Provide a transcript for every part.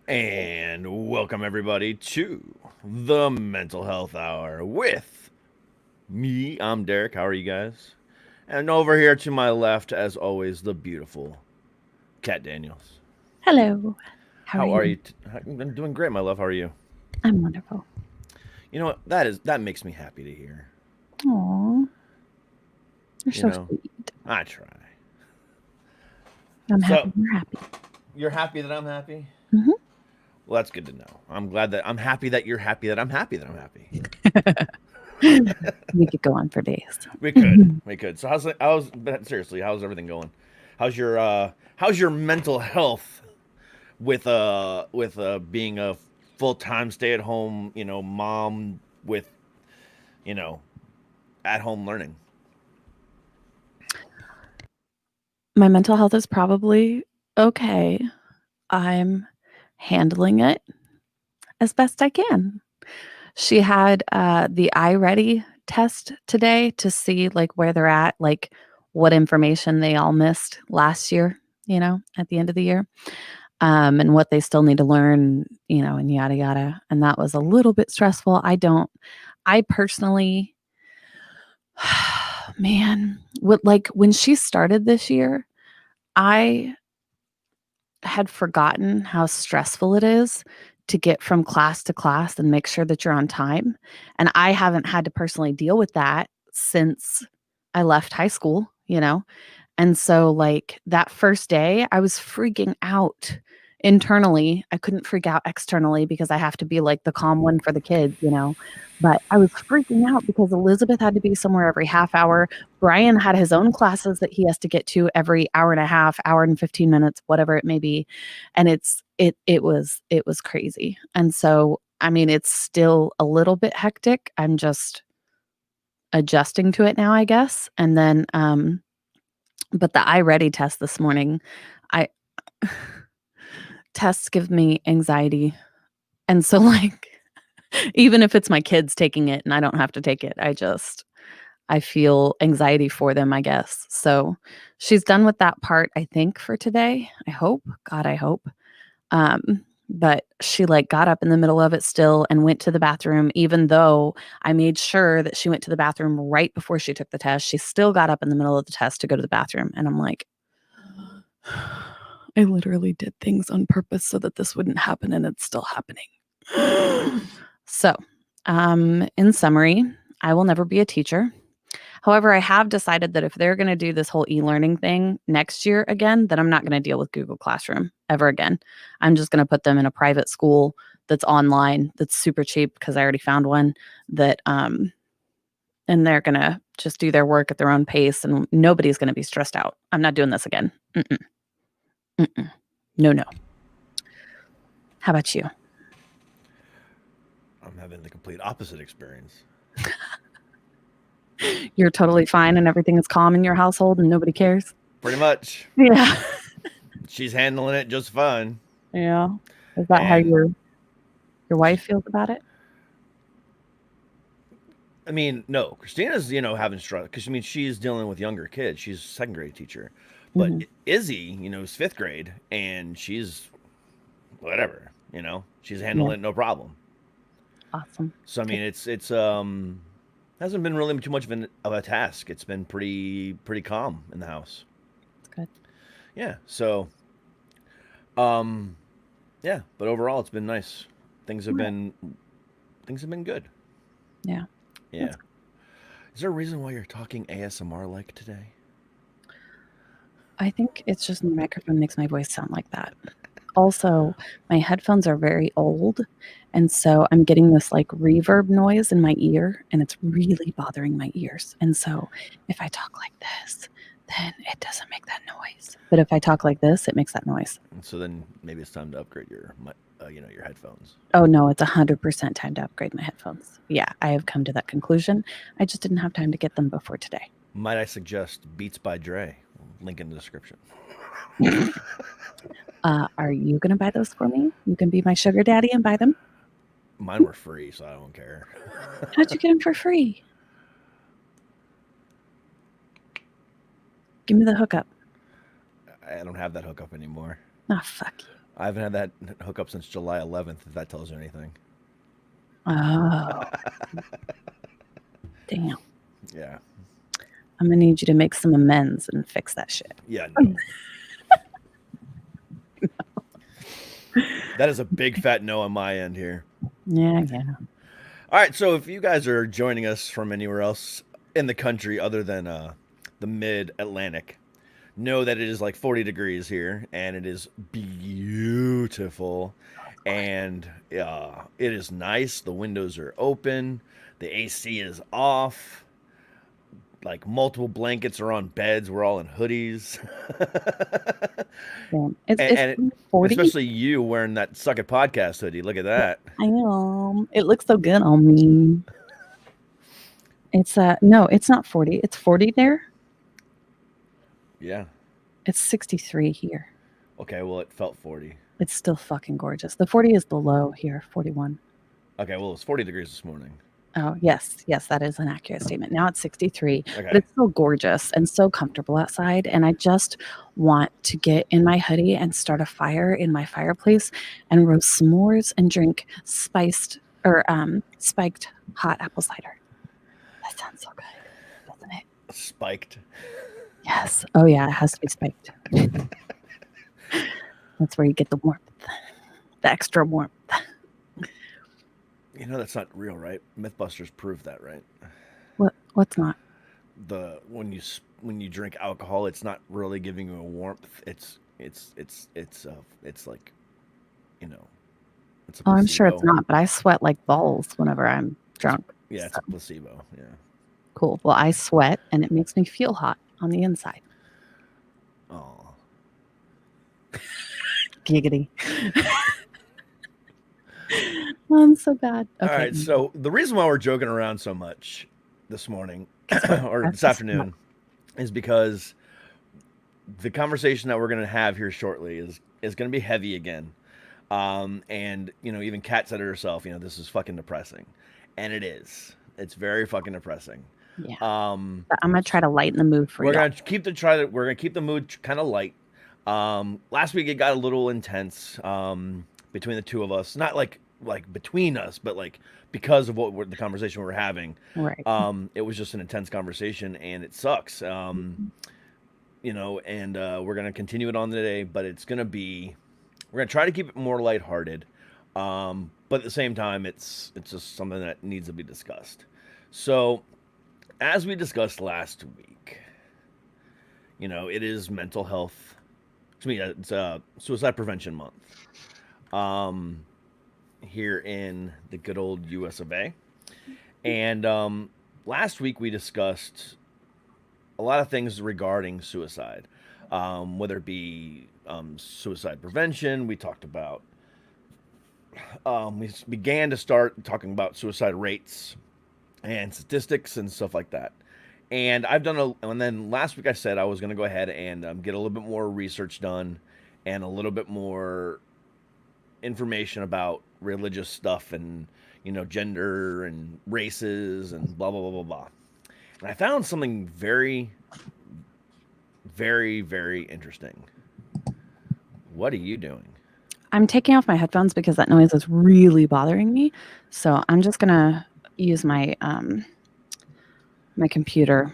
And welcome everybody to the Mental Health Hour with me. I'm Derek. How are you guys? And over here to my left, as always, the beautiful Kat Daniels. Hello. How are How are you? you? I'm doing great, my love. How are you? I'm wonderful. You know what? That makes me happy to hear. Aw, you're You so know, sweet. I try. I'm So happy you're happy. you're happy that I'm happy. Hmm. Well, that's good to know. I'm glad that I'm happy that you're happy that I'm happy that I'm happy. We could go on for days. We could. We could. So but seriously, how's everything going? How's your mental health with being a full-time stay-at-home, mom with, you know, at-home learning? My mental health is probably okay. I'm handling it as best I can. She had the iReady test today to see like where they're at, like what information they all missed last year, at the end of the year. And what they still need to learn, and yada yada. And that was a little bit stressful. I personally, man, what like when she started this year, I had forgotten how stressful it is to get from class to class and make sure that you're on time. And I haven't had to personally deal with that since I left high school. And so, like, that first day, I was freaking out internally. I couldn't freak out externally because I have to be like the calm one for the kids. But I was freaking out because Elizabeth had to be somewhere every half hour. Brian had his own classes that he has to get to every hour and a half, hour and 15 minutes, whatever it may be. And it was crazy. And so, I mean, it's still a little bit hectic. I'm just adjusting to it now, I guess. And then but the iReady test this morning, I tests give me anxiety. And so, like, even if it's my kids taking it and I don't have to take it, I feel anxiety for them, I guess. So she's done with that part, I think, for today. I hope. God, I hope. But she like got up in the middle of it still and went to the bathroom, even though I made sure that she went to the bathroom right before she took the test. She still got up in the middle of the test to go to the bathroom. And I'm like, I literally did things on purpose so that this wouldn't happen, and it's still happening. So, in summary, I will never be a teacher. However, I have decided that if they're going to do this whole e-learning thing next year again, then I'm not going to deal with Google Classroom ever again. I'm just going to put them in a private school that's online, that's super cheap because I already found one that and they're going to just do their work at their own pace and nobody's going to be stressed out. I'm not doing this again. Mm-mm, mm-mm. No, no. How about you? I'm having the complete opposite experience. You're totally fine and everything is calm in your household and nobody cares? Pretty much. Yeah. She's handling it just fine. Yeah. Is that how And your wife feels about it? I mean, no, Christina's, having struggle because she's dealing with younger kids. She's a second grade teacher. But Mhm. Izzy, is fifth grade and she's whatever, she's Yeah. handling it no problem. Awesome. So I Good. mean, it's hasn't been really too much of a task. It's been pretty calm in the house. That's good. Yeah. So um yeah, but overall it's been nice. Things have Right. been things have been good. Yeah. Yeah. That's Is there a reason why you're talking ASMR like today? I think it's just the microphone makes my voice sound like that. Also, my headphones are very old, and so I'm getting this, like, reverb noise in my ear, and it's really bothering my ears, and so if I talk like this, then it doesn't make that noise, but if I talk like this, it makes that noise. And so then maybe it's time to upgrade your headphones. Oh, no, it's 100% time to upgrade my headphones. Yeah, I have come to that conclusion. I just didn't have time to get them before today. Might I suggest Beats by Dre? Link in the description. Are you gonna buy those for me? You can be my sugar daddy and buy them? Mine were free, so I don't care. How'd you get them for free? Give me the hookup. I don't have that hookup anymore. Oh, fuck you. I haven't had that hookup since July 11th, if that tells you anything. Oh, damn. Yeah. I'm gonna need you to make some amends and fix that shit. Yeah, no. That is a big fat no on my end here. Yeah, yeah. All right, so if you guys are joining us from anywhere else in the country other than the mid Atlantic, know that it is like 40 degrees here and it is beautiful. And it is nice. The windows are open, the AC is off. Like multiple blankets are on beds. We're all in hoodies. Damn. It's And it, 40. especially you wearing that Suck It Podcast hoodie. Look at that. I know. It looks so good on me. It's no, it's not 40. It's 40 there. Yeah. It's 63 here. Okay, well, it felt 40. It's still fucking gorgeous. The 40 is the low here, 41. Okay, well, it's 40 degrees this morning. Oh, yes. Yes, that is an accurate statement. Now it's 63, Okay. but it's still gorgeous and so comfortable outside. And I just want to get in my hoodie and start a fire in my fireplace and roast s'mores and drink spiked hot apple cider. That sounds so good, doesn't it? Spiked. Yes. Oh, yeah, it has to be spiked. That's where you get the warmth, the extra warmth. You know that's not real, right? Mythbusters proved that, right? What's not? When you drink alcohol, it's not really giving you a warmth. It's like, you know, it's a Oh, I'm sure it's placebo. not, but I sweat like balls whenever I'm drunk. Yeah, it's a placebo. Yeah. Cool. Well, I sweat and it makes me feel hot on the inside. Oh. Giggity. I'm so bad. Okay. All right. So the reason why we're joking around so much this morning or That's this afternoon is because the conversation that we're going to have here shortly is going to be heavy again. And even Kat said it herself. This is fucking depressing, and it is. It's very fucking depressing. Yeah. But I'm gonna try to lighten the mood for you. We're gonna keep the mood kind of light. Last week it got a little intense between the two of us. Not like between us, but like because of the conversation we were having. Right. It was just an intense conversation, and it sucks. And we're gonna continue it on today, but we're gonna try to keep it more lighthearted. But at the same time, it's just something that needs to be discussed. So, as we discussed last week, it is mental health. It's Suicide Prevention Month. Here in the good old U.S. of A. And last week we discussed a lot of things regarding suicide, whether it be suicide prevention. We talked about. We began to start talking about suicide rates and statistics and stuff like that. And and then last week I said I was going to go ahead and get a little bit more research done and a little bit more information about religious stuff and gender and races and blah blah blah blah blah. And I found something very, very, very interesting. What are you doing? I'm taking off my headphones because that noise is really bothering me. So I'm just gonna use my my computer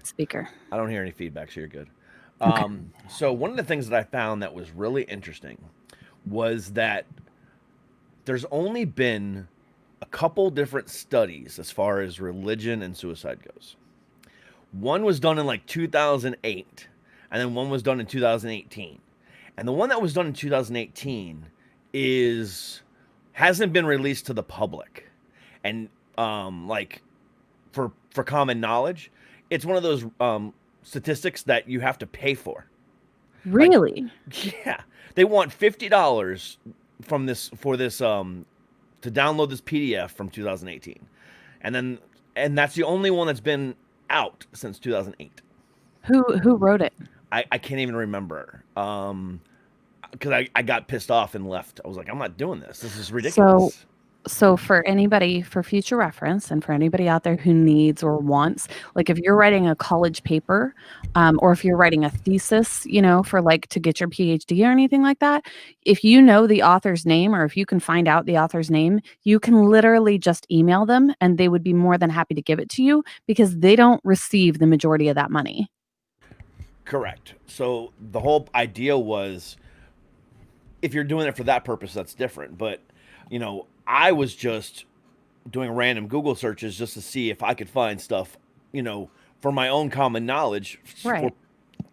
speaker. I don't hear any feedback, so you're good. Okay. So one of the things that I found that was really interesting was that there's only been a couple different studies as far as religion and suicide goes. One was done in like 2008, and then one was done in 2018. And the one that was done in 2018 hasn't been released to the public. And for common knowledge, it's one of those statistics that you have to pay for. Really? Yeah. They want $50 from this to download this PDF from 2018. And that's the only one that's been out since 2008. Who wrote it? I can't even remember. Because I got pissed off and left. I was like, I'm not doing this. This is ridiculous. So So for anybody, for future reference, and for anybody out there who needs or wants, like if you're writing a college paper, or if you're writing a thesis, for like to get your PhD or anything like that, if you know the author's name or if you can find out the author's name, you can literally just email them and they would be more than happy to give it to you because they don't receive the majority of that money. Correct. So the whole idea was, if you're doing it for that purpose, that's different. But I was just doing random Google searches just to see if I could find stuff, for my own common knowledge, Right.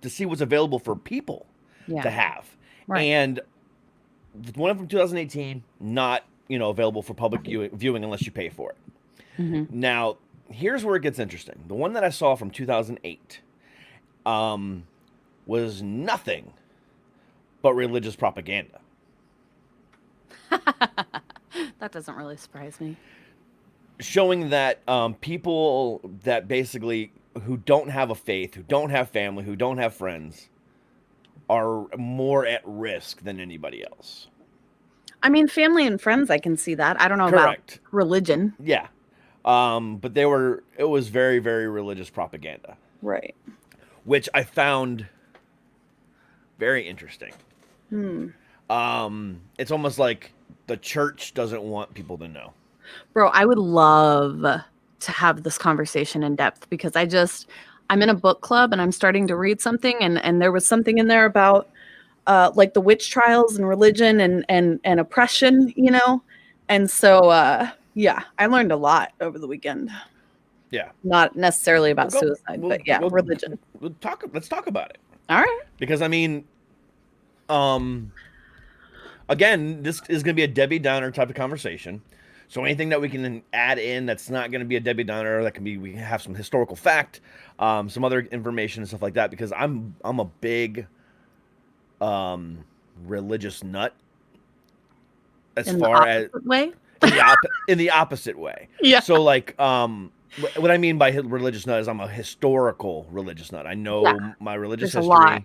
to see what's available for people to Yeah. have. Right. And the one from 2018, not available for public viewing unless you pay for it. Hmm. Now, here's where it gets interesting. The one that I saw from 2008 was nothing but religious propaganda. That doesn't really surprise me. Showing that people that basically who don't have a faith, who don't have family, who don't have friends, are more at risk than anybody else. I mean, family and friends, I can see that. I don't know Correct. about religion. Yeah. But it was very, very religious propaganda, Right. which I found very interesting. It's almost like the church doesn't want people to know. Bro, I would love to have this conversation in depth because I'm in a book club and I'm starting to read something and there was something in there about like the witch trials and religion and oppression, And so yeah, I learned a lot over the weekend. Yeah. Not necessarily about suicide, but yeah, religion. Let's talk about it. All right. Because I mean, again, this is going to be a Debbie Downer type of conversation. So anything that we can add in that's not going to be a Debbie Downer, that can be, we can have some historical fact, some other information and stuff like that. Because I'm a big religious nut. As In far the as opposite way? in the opposite way. Yeah. So like what I mean by religious nut is I'm a historical religious nut. I know my religious There's a history. lot.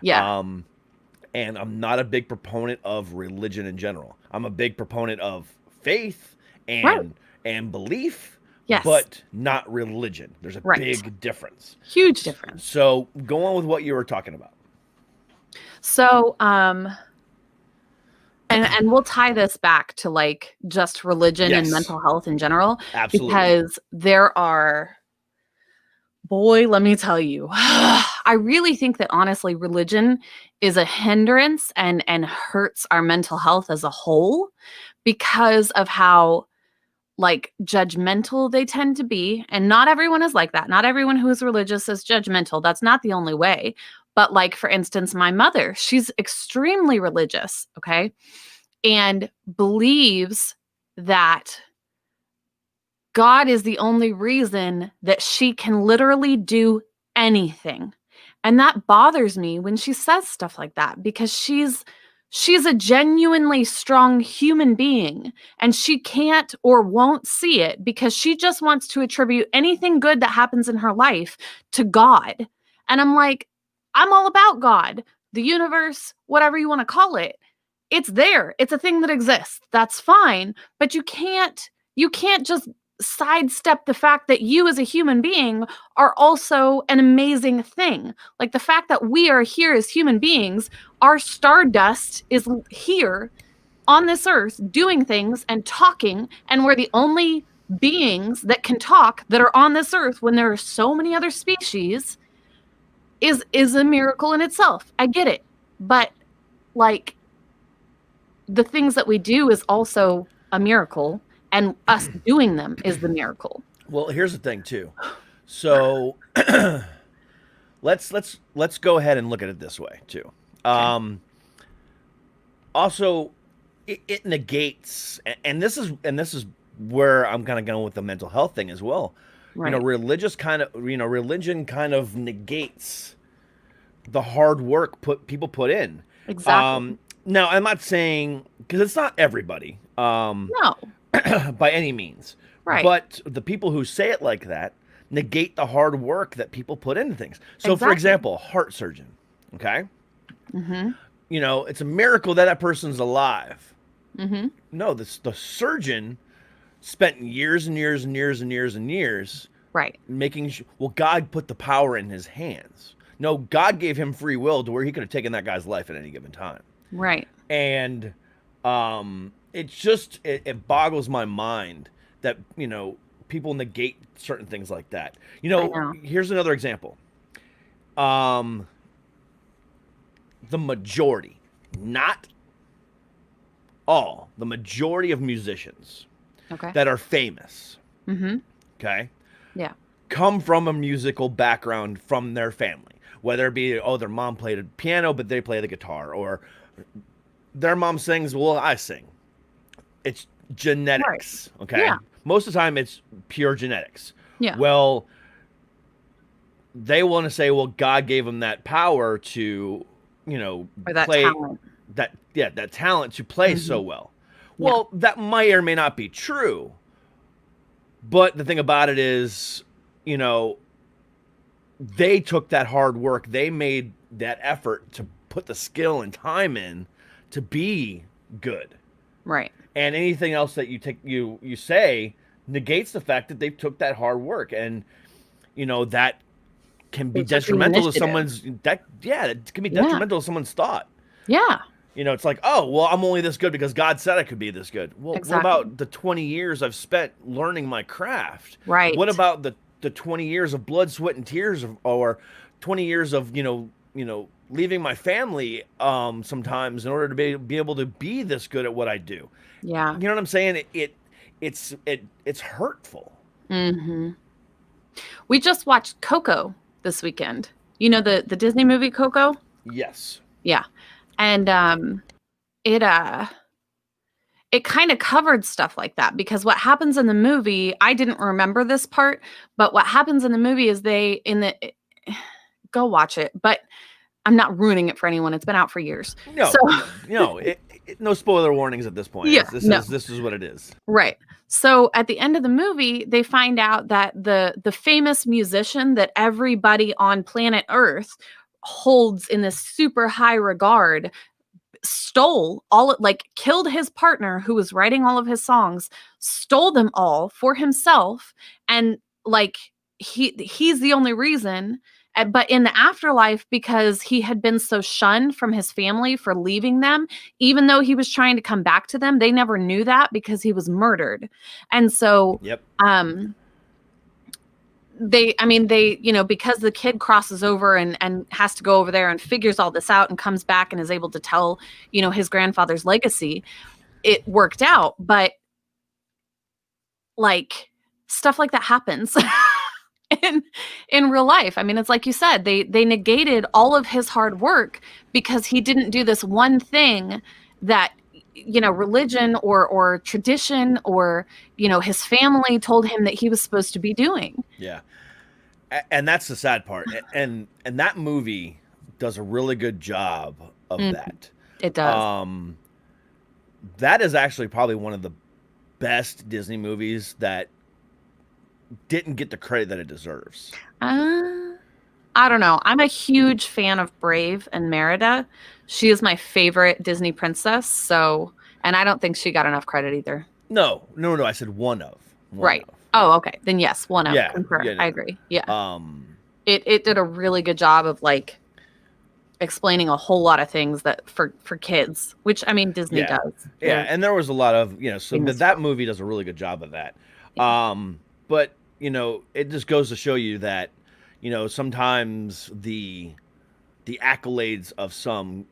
Yeah. And I'm not a big proponent of religion in general. I'm a big proponent of faith and belief, Yes. but not religion. There's a big difference. Huge difference. So go on with what you were talking about. So and we'll tie this back to like just religion and mental health in general. Absolutely. Because there are, boy, let me tell you, I really think that honestly, religion is a hindrance and hurts our mental health as a whole because of how like judgmental they tend to be. And not everyone is like that. Not everyone who is religious is judgmental. That's not the only way. But like, for instance, my mother, she's extremely religious, okay? And believes that God is the only reason that she can literally do anything. And that bothers me when she says stuff like that because she's a genuinely strong human being and she can't or won't see it because she just wants to attribute anything good that happens in her life to God. And I'm like, I'm all about God, the universe, whatever you want to call it. It's there. It's a thing that exists. That's fine. But you can't just sidestep the fact that you as a human being are also an amazing thing. Like the fact that we are here as human beings, our stardust is here on this earth doing things and talking, and we're the only beings that can talk that are on this earth when there are so many other species is a miracle in itself. I get it. But like the things that we do is also a miracle, and us doing them is the miracle. Well, here's the thing too. So let's go ahead and look at it this way too. Okay. Also, it negates, and this is where I'm kind of going with the mental health thing as well. Right. Religion kind of negates the hard work people put in. Exactly. Now, I'm not saying, because it's not everybody. No. By any means. Right. But the people who say it like that negate the hard work that people put into things. So, for Exactly. example, heart surgeon, okay? Mm-hmm. It's a miracle that person's alive. Mm-hmm. No, the surgeon spent years and years and years and years and years Right. making well, God put the power in his hands. No, God gave him free will to where he could have taken that guy's life at any given time. Right. And it's just it boggles my mind that people negate certain things like that. I know. Here's another example. The majority, not all, the majority of musicians Okay. that are famous, Mm-hmm. okay, Yeah. come from a musical background from their family. Whether it be, their mom played a piano, but they play the guitar, or their mom sings, well, I sing. It's genetics, okay? Yeah. Most of the time, it's pure genetics. Yeah. Well, they want to say, well, God gave them that power to, Or that play talent. that talent to play so well. Yeah. Well, that might or may not be true. But the thing about it is, they took that hard work. They made that effort to put the skill and time in to be good. Right. And anything else that you say negates the fact that they took that hard work, and that can be They took the detrimental to initiative. someone's it can be detrimental to someone's thought. Yeah. It's like, oh, well, I'm only this good because God said I could be this good. Well, Exactly. what about the 20 years I've spent learning my craft? Right. What about the 20 years of blood, sweat, and tears, or 20 years of leaving my family sometimes in order to be able to be this good at what I do? Yeah. You know what I'm saying? It's hurtful. Mm-hmm. We just watched Coco this weekend. You know the Disney movie Coco? Yes. Yeah. And it kind of covered stuff like that, because what happens in the movie, I didn't remember this part, but what happens in the movie is go watch it, but I'm not ruining it for anyone. It's been out for years. No, So, no spoiler warnings at this point. Yeah, This is what it is. right. So at the end of the movie, they find out that the famous musician that everybody on planet Earth holds in this super high regard killed his partner who was writing all of his songs, stole them all for himself, and he's the only reason. But in the afterlife, because he had been so shunned from his family for leaving them, even though he was trying to come back to them, they never knew that because he was murdered. And so, Yep. they, because the kid crosses over and has to go over there and figures all this out and comes back and is able to tell, his grandfather's legacy, it worked out. But stuff like that happens. in real life. I mean, it's like you said, they negated all of his hard work because he didn't do this one thing that, religion or tradition or, his family told him that he was supposed to be doing. Yeah. And that's the sad part. And that movie does a really good job of that. It does. That is actually probably one of the best Disney movies that didn't get the credit that it deserves. I don't know. I'm a huge fan of Brave and Merida. She is my favorite Disney princess. And I don't think she got enough credit either. No. I said one of. Right. Oh, okay. Then yes, one of. Yeah. Concur. Yeah. I agree. Yeah. It did a really good job of explaining a whole lot of things that for kids, which Disney does. Yeah, and there was a lot of that movie does a really good job of that. But it just goes to show you that sometimes the accolades of some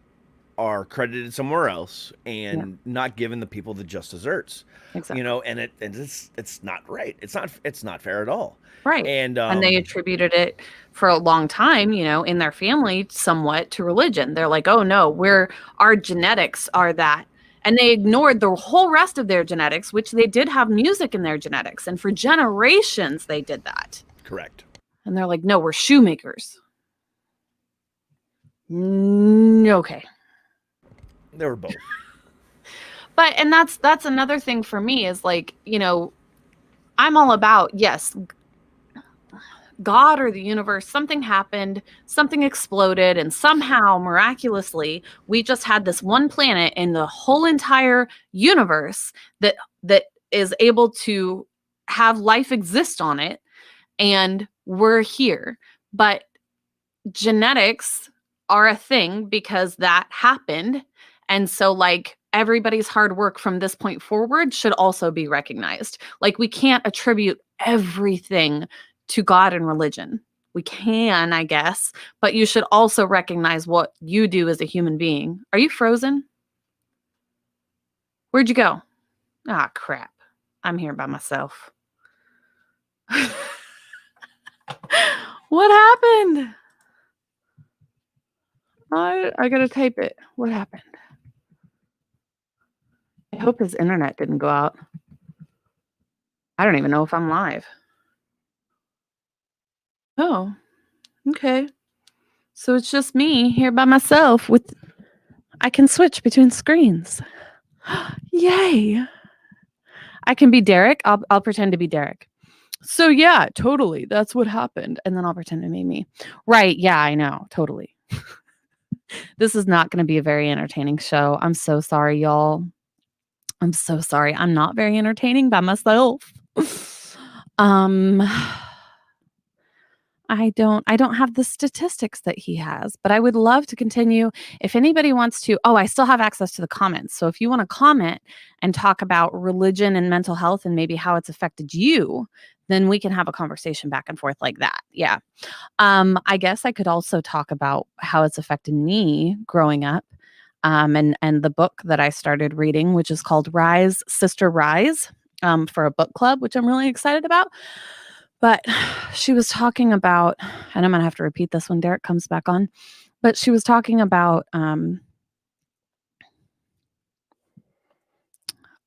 are credited somewhere else and not given the people the just desserts. Exactly. And it's not right. It's not fair at all. Right. And they attributed it for a long time, in their family somewhat to religion. They're like, oh no, our genetics are that. And they ignored the whole rest of their genetics, which they did have music in their genetics. And for generations, they did that. Correct. And they're like, no, we're shoemakers. Okay. They were both. But, and that's another thing for me is I'm all about, yes, God or the universe, something happened, something exploded, and somehow, miraculously, we just had this one planet in the whole entire universe that is able to have life exist on it, and we're here. But genetics are a thing because that happened. And so, like, everybody's hard work from this point forward should also be recognized. Like, we can't attribute everything to God and religion. We can, I guess, but you should also recognize what you do as a human being. Are you frozen? Where'd you go? Ah, crap. I'm here by myself. What happened? I gotta type it. What happened? I hope his internet didn't go out. I don't even know if I'm live. Oh, okay. So it's just me here by myself with I can switch between screens. Yay. I can be Derek. I'll pretend to be Derek. So yeah, totally. That's what happened. And then I'll pretend to be me. Right. Yeah, I know. Totally. This is not going to be a very entertaining show. I'm so sorry, y'all. I'm so sorry. I'm not very entertaining by myself. um I don't have the statistics that he has, but I would love to continue. If anybody wants to, I still have access to the comments. So if you want to comment and talk about religion and mental health and maybe how it's affected you, then we can have a conversation back and forth like that. Yeah. I guess I could also talk about how it's affected me growing up. And the book that I started reading, which is called Rise, Sister Rise, for a book club, which I'm really excited about. But she was talking about, and I'm going to have to repeat this when Derek comes back on, but she was talking about,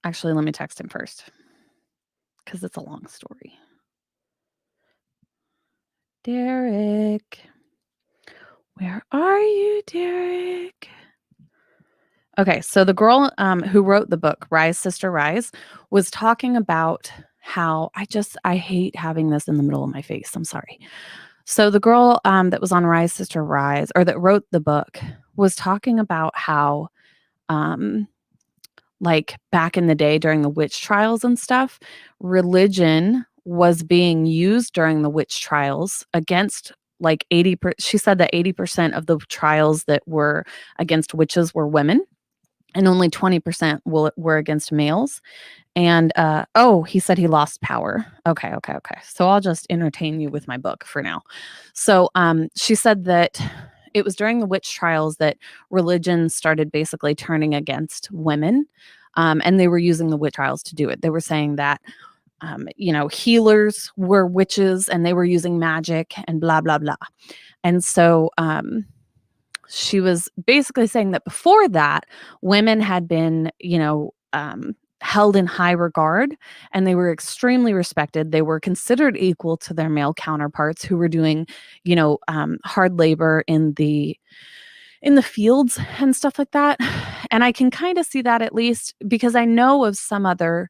actually, let me text him first because it's a long story. Derek, where are you, Derek? Okay, so the girl who wrote the book, Rise, Sister Rise, was talking about how I hate having this in the middle of my face. I'm sorry. So the girl that was on Rise, Sister Rise, or that wrote the book, was talking about how, like back in the day during the witch trials and stuff, religion was being used during the witch trials against like 80%. She said that 80% of the trials that were against witches were women and only 20% were against males. And he said he lost power. Okay. So I'll just entertain you with my book for now. So she said that it was during the witch trials that religion started basically turning against women. And they were using the witch trials to do it. They were saying that healers were witches and they were using magic and blah, blah, blah. And so she was basically saying that before that, women had been, held in high regard and they were extremely respected. They were considered equal to their male counterparts who were doing, hard labor in the fields and stuff like that. And I can kind of see that, at least because I know of some other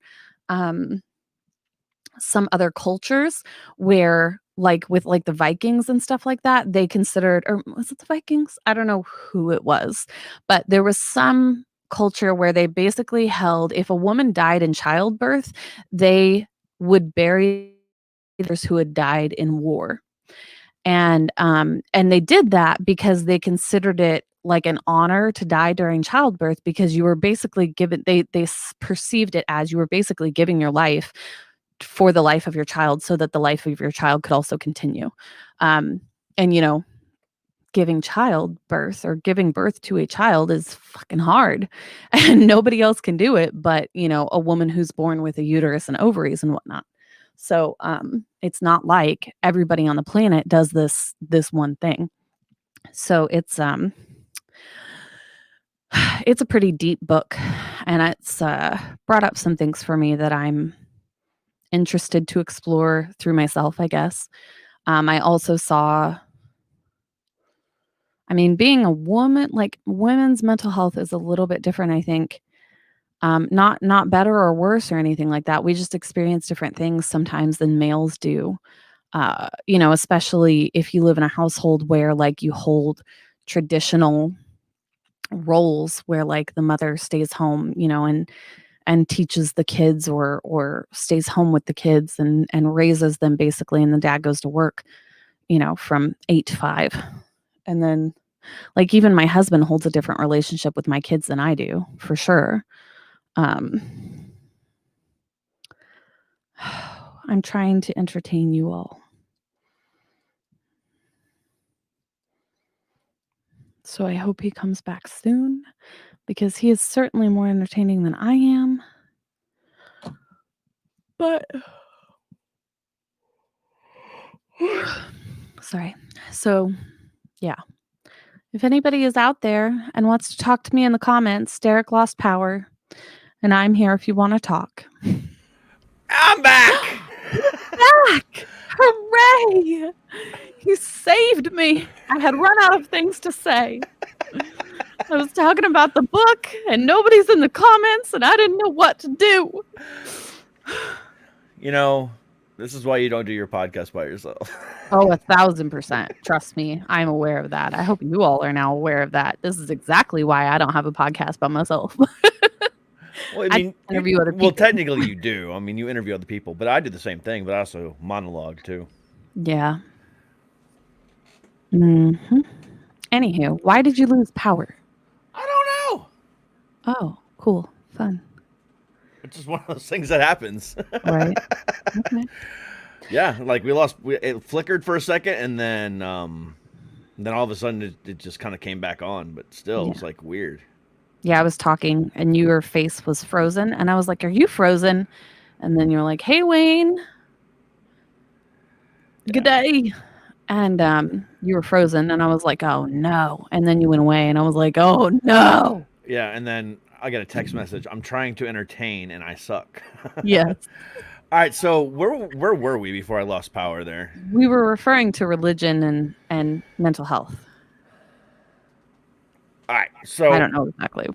cultures where, like with like the Vikings and stuff like that, they considered, or was it the Vikings? I don't know who it was, but there was some culture where they basically held, if a woman died in childbirth, they would bury others who had died in war. And they did that because they considered it like an honor to die during childbirth, because you were basically given, they perceived it as you were basically giving your life for the life of your child so that the life of your child could also continue. And, giving childbirth or giving birth to a child is fucking hard and nobody else can do it but, a woman who's born with a uterus and ovaries and whatnot. So it's not like everybody on the planet does this one thing. So it's a pretty deep book, and it's brought up some things for me that I'm interested to explore through myself, I guess. I also saw, being a woman, like women's mental health is a little bit different, I think. Not better or worse or anything like that. We just experience different things sometimes than males do. Especially if you live in a household where like you hold traditional roles where like the mother stays home, and teaches the kids or stays home with the kids and raises them basically, and the dad goes to work, from 8 to 5. And then, like, even my husband holds a different relationship with my kids than I do, for sure. Um, I'm trying to entertain you all. So I hope he comes back soon because he is certainly more entertaining than I am. But sorry. So, yeah. If anybody is out there and wants to talk to me in the comments, Derek lost power, and I'm here if you want to talk. I'm back. Back! Hooray! He saved me. I had run out of things to say. I was talking about the book, and nobody's in the comments, and I didn't know what to do. This is why you don't do your podcast by yourself. Oh, 1,000%. Trust me, I'm aware of that. I hope you all are now aware of that. This is exactly why I don't have a podcast by myself. Well, I mean, interview other people. Well, technically you do. I mean, you interview other people, but I do the same thing, but I also monologue too. Yeah. Anywho, why did you lose power? I don't know. Oh, cool. Fun. It's just one of those things that happens. Right. Okay. Yeah, like it flickered for a second, and then all of a sudden it just kind of came back on, but still, it's like weird. Yeah, I was talking, and your face was frozen, and I was like, "Are you frozen?" And then you're like, "Hey, Wayne, good day." And you were frozen, and I was like, "Oh no!" And then you went away, and I was like, "Oh no!" Yeah, and then I got a text message. I'm trying to entertain, and I suck. Yes. All right, so where were we before I lost power there? We were referring to religion and mental health. All right, so I don't know exactly.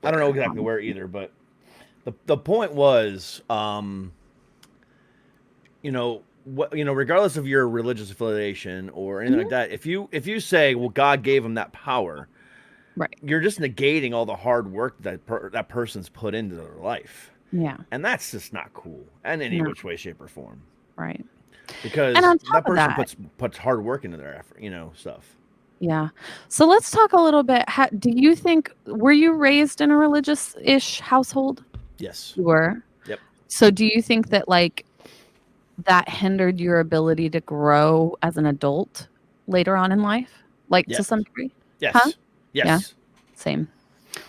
Where either, but the point was, regardless of your religious affiliation or anything like that, if you say, well, God gave him that power, right, you're just negating all the hard work that person's put into their life. Yeah, and that's just not cool in any which way, shape, or form. Right. Because that person puts hard work into their effort, stuff. Yeah. So let's talk a little bit. Do you think, were you raised in a religious-ish household? Yes. You were? Yep. So do you think that, like, that hindered your ability to grow as an adult later on in life? Like, to some degree? Yes. Huh? Yes. Yeah. Same.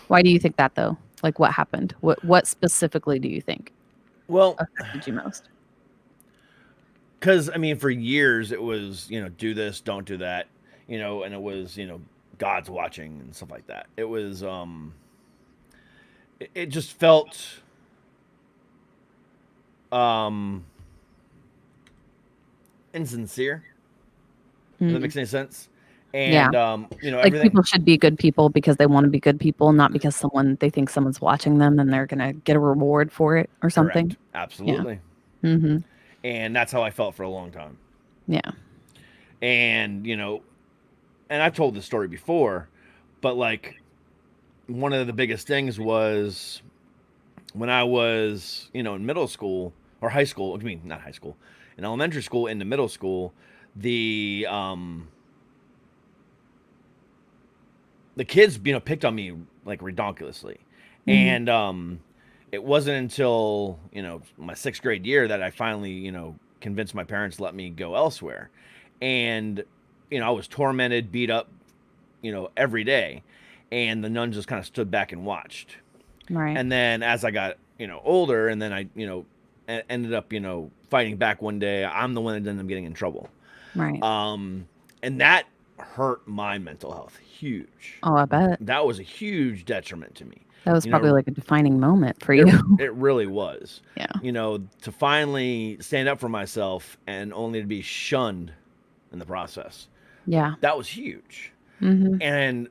Why do you think that, though? Like, what happened? What specifically do you think affected you most? Because, I mean, for years it was, do this, don't do that, and it was, God's watching and stuff like that. It was, it just felt, insincere. Does that make any sense? And, like, people should be good people because they want to be good people, not because they think someone's watching them and they're going to get a reward for it or something. Correct. Absolutely. Yeah. Mm-hmm. And that's how I felt for a long time. Yeah. And, and I've told this story before, but, like, one of the biggest things was when I was, in middle school or high school, I mean, not high school, in elementary school into middle school, the kids, picked on me like redonkulously. Mm-hmm. And it wasn't until, my 6th grade year that I finally, convinced my parents to let me go elsewhere. And, I was tormented, beat up, every day. And the nuns just kind of stood back and watched. Right. And then as I got, older, and then I, ended up, fighting back one day, I'm the one that ended up getting in trouble. Right. And that hurt my mental health huge. Oh, I bet. That was a huge detriment to me. That was probably like a defining moment for you. It really was. Yeah. To finally stand up for myself and only to be shunned in the process. Yeah. That was huge. Mm-hmm. And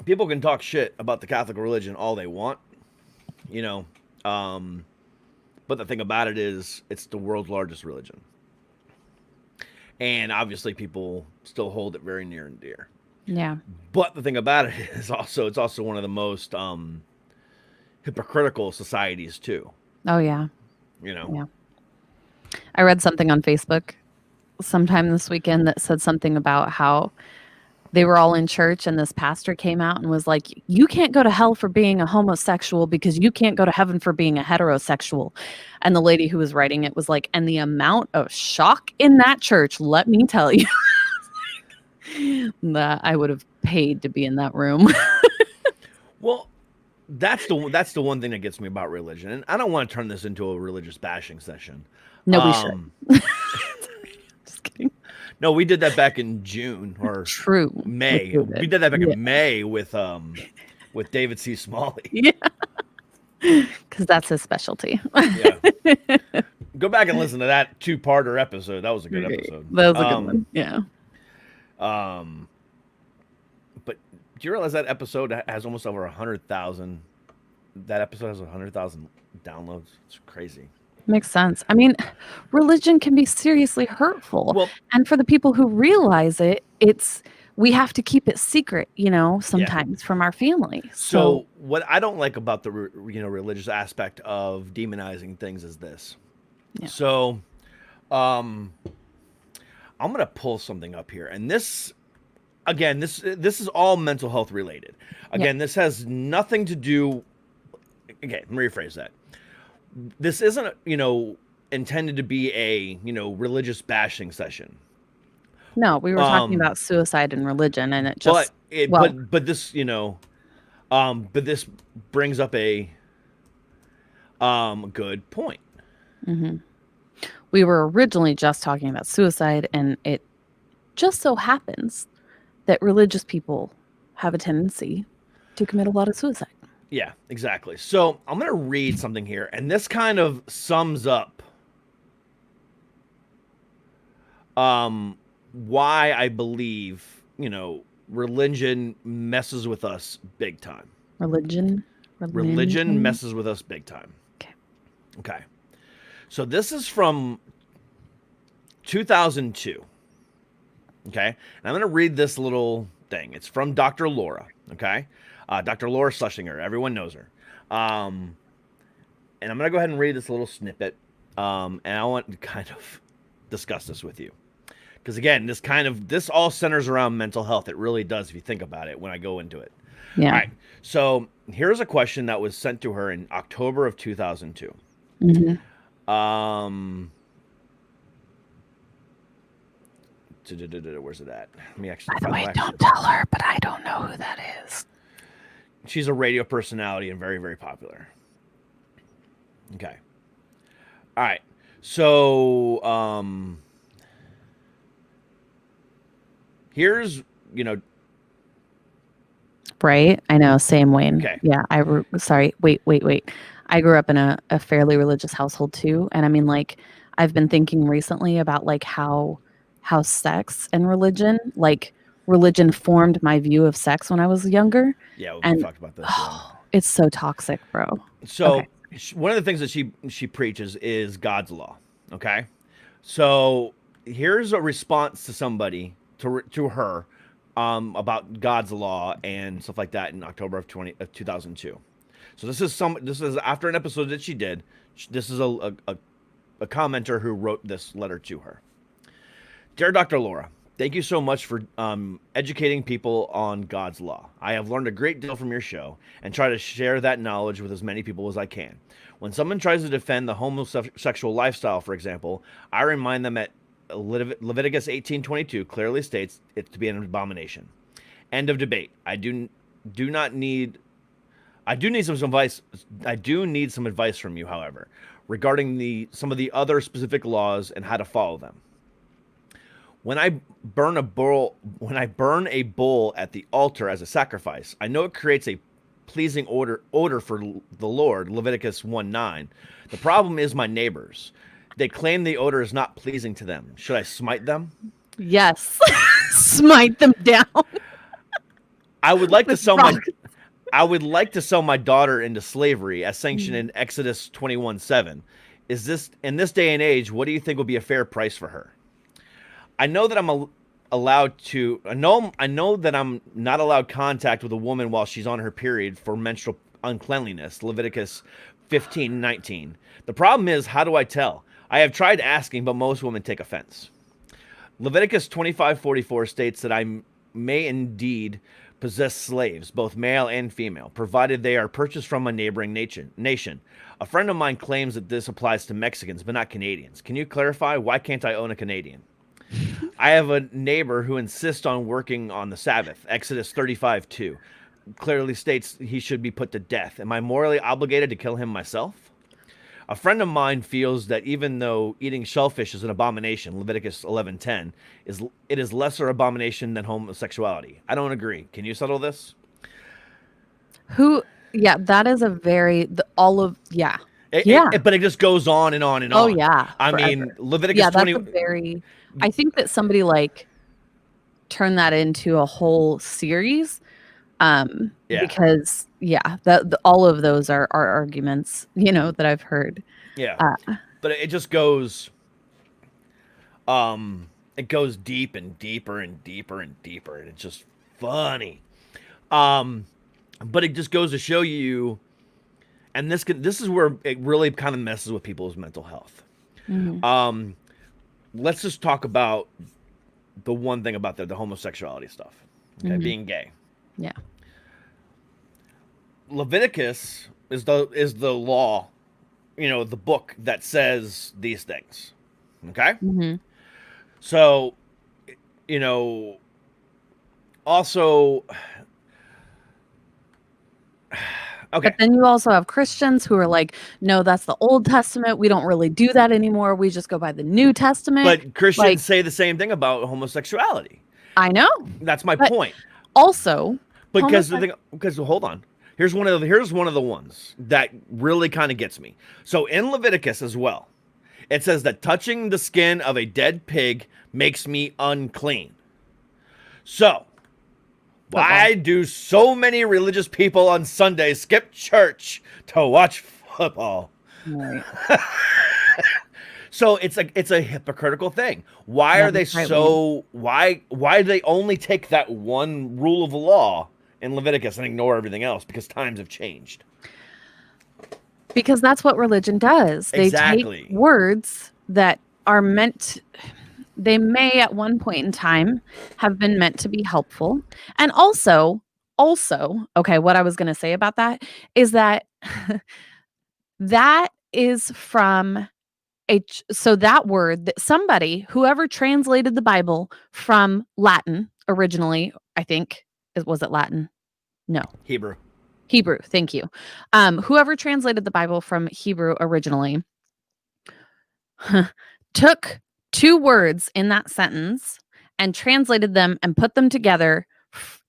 people can talk shit about the Catholic religion all they want, but the thing about it is it's the world's largest religion. And obviously people still hold it very near and dear. Yeah. But the thing about it is also it's also one of the most hypocritical societies too. Oh, yeah. You know. Yeah. I read something on Facebook sometime this weekend that said something about how they were all in church and this pastor came out and was like, you can't go to hell for being a homosexual because you can't go to heaven for being a heterosexual. And the lady who was writing it was like, and the amount of shock in that church, let me tell you, that I would have paid to be in that room. Well, that's the one thing that gets me about religion, and I don't want to turn this into a religious bashing session. No, we should. Just kidding. No, we did that back in June or True. May. We did that back in May with David C. Smalley. Yeah. Because that's his specialty. Yeah. Go back and listen to that 2-parter episode. That was a good episode. That was a good one. Yeah. But do you realize that episode has almost over 100,000? That episode has 100,000 downloads. It's crazy. Makes sense. I mean, religion can be seriously hurtful. Well, and for the people who realize it, we have to keep it secret, sometimes from our family. So what I don't like about the religious aspect of demonizing things is this. Yeah. So I'm going to pull something up here, and this again, this is all mental health related. Again, This has nothing to do. Okay, let me rephrase that. This isn't, intended to be a, religious bashing session. No, we were talking about suicide and religion, and it just. But this, but this brings up a good point. Mm-hmm. We were originally just talking about suicide, and it just so happens that religious people have a tendency to commit a lot of suicide. Yeah, exactly. So I'm going to read something here, and this kind of sums up why I believe, religion messes with us big time. Religion messes with us big time. Okay. So this is from 2002. Okay. And I'm going to read this little thing. It's from Dr. Laura. Okay. Dr. Laura Schlesinger. Everyone knows her. And I'm going to go ahead and read this little snippet. And I want to kind of discuss this with you. Because again, this all centers around mental health. It really does, if you think about it, when I go into it. Yeah. All right. So here's a question that was sent to her in October of 2002. Mm-hmm. Where's it at? Let me actually. By the way, don't tell her, but I don't know who that is. She's a radio personality and very, very popular. Okay. All right. So, here's, Right. I know. Same, Wayne. Okay. Yeah. Sorry. Wait. I grew up in a fairly religious household too. And I mean, like, I've been thinking recently about like how sex and religion, religion formed my view of sex when I was younger. Yeah. We talked about this. It's so toxic, bro. So one of the things that she preaches is God's law. Okay. So here's a response to somebody to her, about God's law and stuff like that in October of 2002. So this is after an episode that she did. This is a commenter who wrote this letter to her. Dear Dr. Laura, thank you so much for educating people on God's law. I have learned a great deal from your show and try to share that knowledge with as many people as I can. When someone tries to defend the homosexual lifestyle, for example, I remind them that Leviticus 18:22 clearly states it to be an abomination. End of debate. I do need some advice. I do need some advice from you, however, regarding some of the other specific laws and how to follow them. When I burn a bull at the altar as a sacrifice, I know it creates a pleasing odor for the Lord, Leviticus 1:9. The problem is my neighbors. They claim the odor is not pleasing to them. Should I smite them? Yes. Smite them down. I would like to sell my daughter into slavery as sanctioned in Exodus 21:7. Is this in this day and age, what do you think would be a fair price for her? I know that I'm a allowed to. I know that I'm not allowed contact with a woman while she's on her period for menstrual uncleanliness. Leviticus 15:19. The problem is, how do I tell? I have tried asking, but most women take offense. Leviticus 25:44 states that I may indeed possess slaves, both male and female, provided they are purchased from a neighboring nation. A friend of mine claims that this applies to Mexicans, but not Canadians. Can you clarify? Why can't I own a Canadian? I have a neighbor who insists on working on the Sabbath. Exodus 35:2 clearly states he should be put to death. Am I morally obligated to kill him myself? A friend of mine feels that even though eating shellfish is an abomination, Leviticus 11:10, it is lesser abomination than homosexuality. I don't agree. Can you settle this? Yeah, that is a very yeah. But it just goes on and on and on. Oh yeah. I Forever. mean, Leviticus 20. That's a very. I think that somebody like turned that into a whole series. Because all of those are arguments, that I've heard. Yeah. But it just goes it goes deep and deeper and deeper and deeper, and it's just funny. But it just goes to show you, and this is where it really kind of messes with people's mental health. Mm-hmm. Let's just talk about the one thing about the homosexuality stuff. Okay, mm-hmm. Being gay. Yeah. Leviticus is the law, the book that says these things. Okay? Mm-hmm. So, also okay. But then you also have Christians who are like, no, that's the Old Testament. We don't really do that anymore. We just go by the New Testament. But Christians say the same thing about homosexuality. I know. That's my point. Also, because hold on. Here's one of the ones that really kind of gets me. So in Leviticus as well, it says that touching the skin of a dead pig makes me unclean. So, why do so many religious people on Sunday skip church to watch football? Right. So it's a hypocritical thing. Why are they so? Why do they only take that one rule of law in Leviticus and ignore everything else? Because times have changed. Because that's what religion does. Exactly. They take words that are they may at one point in time have been meant to be helpful. And also, okay, what I was going to say about that is that that is from so that word that whoever translated the Bible from Latin originally, I think, was it Latin? No. Hebrew. Thank you. Whoever translated the Bible from Hebrew originally took two words in that sentence and translated them and put them together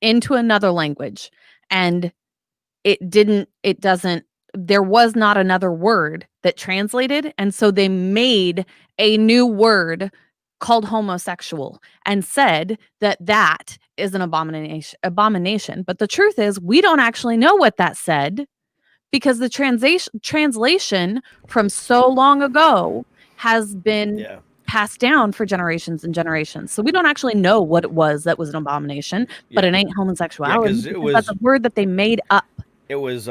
into another language. And there was not another word that translated. And so they made a new word called homosexual and said that is an abomination. But the truth is, we don't actually know what that said because the translation from so long ago has been passed down for generations and generations. So we don't actually know what it was that was an abomination, but it ain't homosexuality. Because that's a word that they made up. It was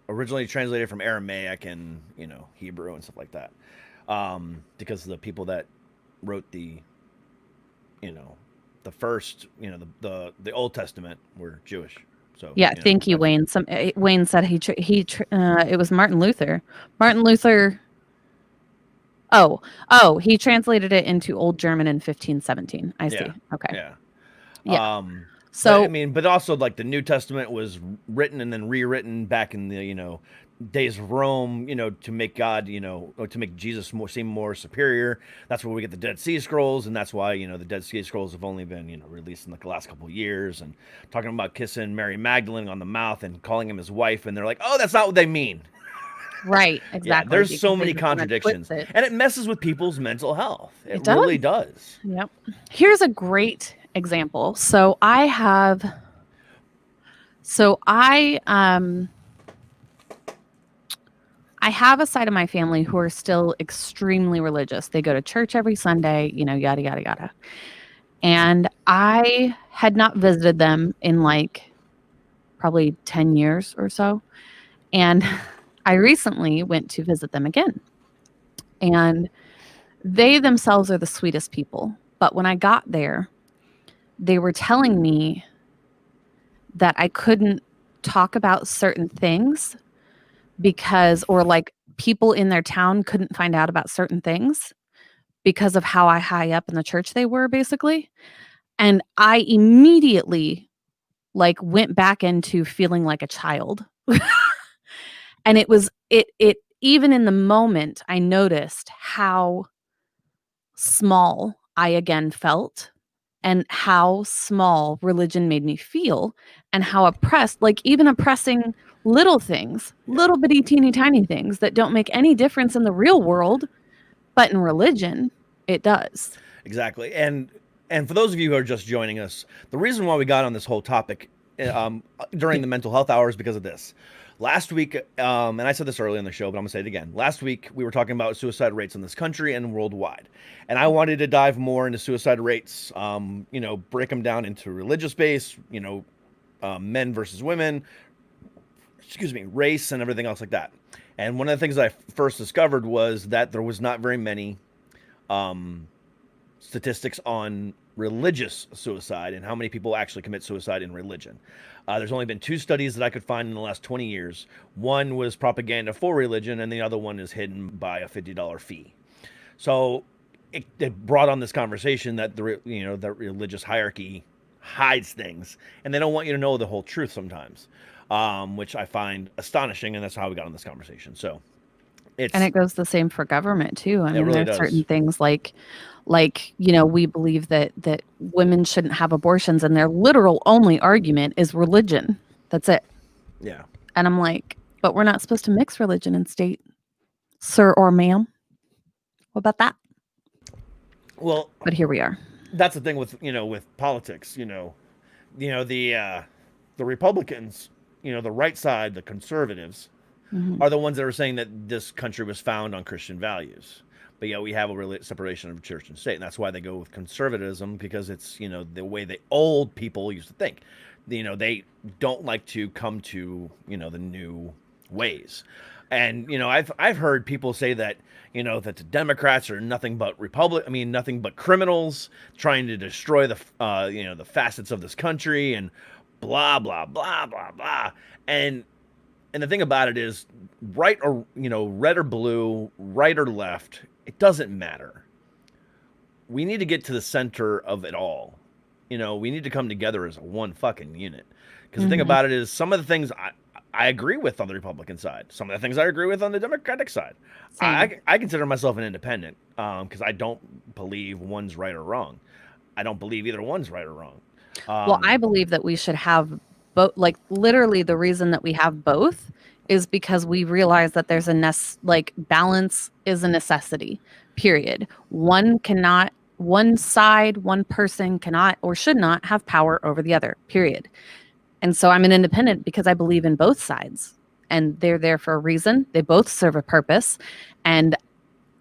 originally translated from Aramaic and Hebrew and stuff like that. Because the people that wrote the first, the Old Testament were Jewish. So thank you, Wayne. Wayne said it was Martin Luther. Martin Luther. Oh, he translated it into Old German in 1517. I see. Okay. Yeah. So but also like the New Testament was written and then rewritten back in the days of Rome, to make God, or to make Jesus seem more superior. That's where we get the Dead Sea Scrolls, and that's why the Dead Sea Scrolls have only been released in the last couple of years. And talking about kissing Mary Magdalene on the mouth and calling him his wife, and they're like, oh, that's not what they mean. Right, exactly. There's so many contradictions, and it messes with people's mental health. It really does. Yep. Here's a great example. So I I have a side of my family who are still extremely religious. They go to church every Sunday, yada, yada, yada. And I had not visited them in like probably 10 years or so. And I recently went to visit them again. And they themselves are the sweetest people. But when I got there, they were telling me that I couldn't talk about certain things because, or like people in their town couldn't find out about certain things because of how high up in the church they were, basically. And I immediately like went back into feeling like a child. And it even in the moment I noticed how small I again felt and how small religion made me feel and how oppressed, like even oppressing little things, little bitty teeny tiny things that don't make any difference in the real world, but in religion it does. Exactly. And for those of you who are just joining us, the reason why we got on this whole topic during the mental health hour is because of this. Last week, and I said this earlier in the show, but I'm going to say it again. Last week, we were talking about suicide rates in this country and worldwide. And I wanted to dive more into suicide rates, break them down into religious base, men versus women, race and everything else like that. And one of the things I first discovered was that there was not very many statistics on religious suicide and how many people actually commit suicide in religion. There's only been 2 studies that I could find in the last 20 years. One was propaganda for religion, and the other one is hidden by a $50 fee. So it brought on this conversation that the religious hierarchy hides things, and they don't want you to know the whole truth sometimes, which I find astonishing, and that's how we got on this conversation. So and it goes the same for government too. I mean, really there's does. certain things like we believe that women shouldn't have abortions, and their literal only argument is religion. That's it. Yeah. And I'm like, but we're not supposed to mix religion and state, sir or ma'am. What about that? Well, but here we are. That's the thing with with politics. The Republicans, the right side, the conservatives, are the ones that are saying that this country was found on Christian values. But yeah, we have a separation of church and state, and that's why they go with conservatism, because it's the way the old people used to think. They don't like to come to the new ways. And I've heard people say that that the Democrats are nothing but nothing but criminals trying to destroy the the facets of this country and blah blah blah blah blah. And the thing about it is, right or red or blue, right or left, it doesn't matter. We need to get to the center of it all. We need to come together as one fucking unit. Because the thing about it is, some of the things I agree with on the Republican side. Some of the things I agree with on the Democratic side. I consider myself an independent because I don't believe one's right or wrong. I don't believe either one's right or wrong. Well, I believe that we should have both. Like literally, the reason that we have both is because we realize that there's balance is a necessity. Period. One side, one person cannot or should not have power over the other. Period. And so I'm an independent because I believe in both sides, and they're there for a reason. They both serve a purpose. And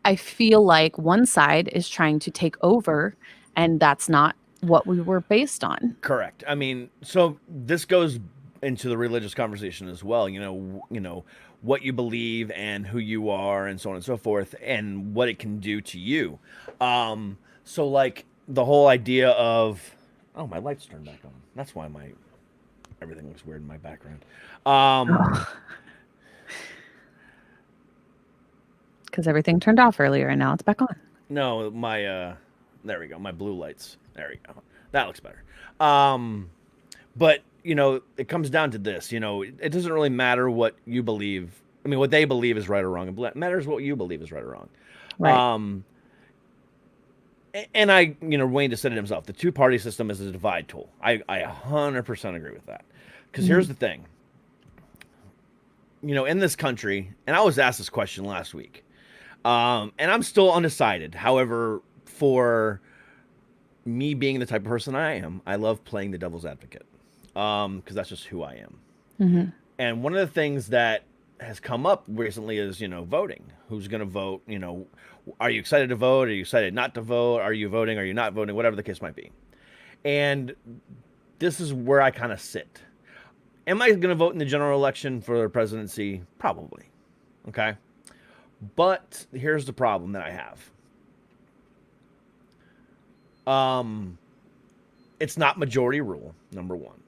I feel like one side is trying to take over, and that's not what we were based on. Correct. I mean, so this goes into the religious conversation as well. What you believe and who you are and so on and so forth, and what it can do to you. So like the whole idea of, oh, my lights turned back on. That's why everything looks weird in my background. Because everything turned off earlier and now it's back on. No, there we go. My blue lights. There we go. That looks better. But it comes down to this. It doesn't really matter what you believe. I mean, what they believe is right or wrong. It matters what you believe is right or wrong. Right. And I, Wayne just said it himself. The two-party system is a divide tool. I 100% agree with that. Because here's the thing. In this country, and I was asked this question last week, and I'm still undecided. However, for me being the type of person I am, I love playing the devil's advocate, because that's just who I am. And one of the things that has come up recently is, voting. Who's going to vote? Are you excited to vote? Are you excited not to vote? Are you voting? Are you not voting? Whatever the case might be. And this is where I kind of sit. Am I going to vote in the general election for the presidency? Probably. Okay. But here's the problem that I have. It's not majority rule, number one.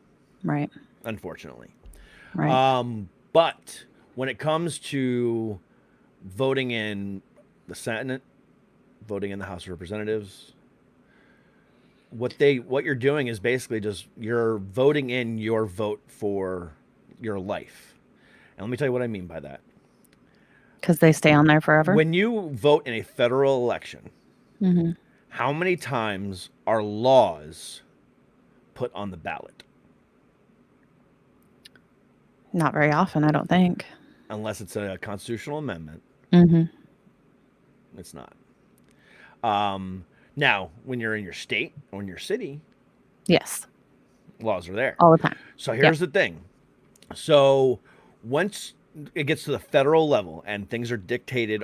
Right. Unfortunately. Right. But when it comes to voting in the Senate, voting in the House of Representatives, what you're doing is basically just you're voting in your vote for your life. And let me tell you what I mean by that. Because they stay on there forever. When you vote in a federal election, Mm-hmm. how many times are laws put on the ballot? Not very often, I don't think. Unless it's a constitutional amendment. Mm-hmm. It's not. Now, when you're in your state or in your city, Yes. laws are there. All the time. So here's the thing. So once it gets to the federal level and things are dictated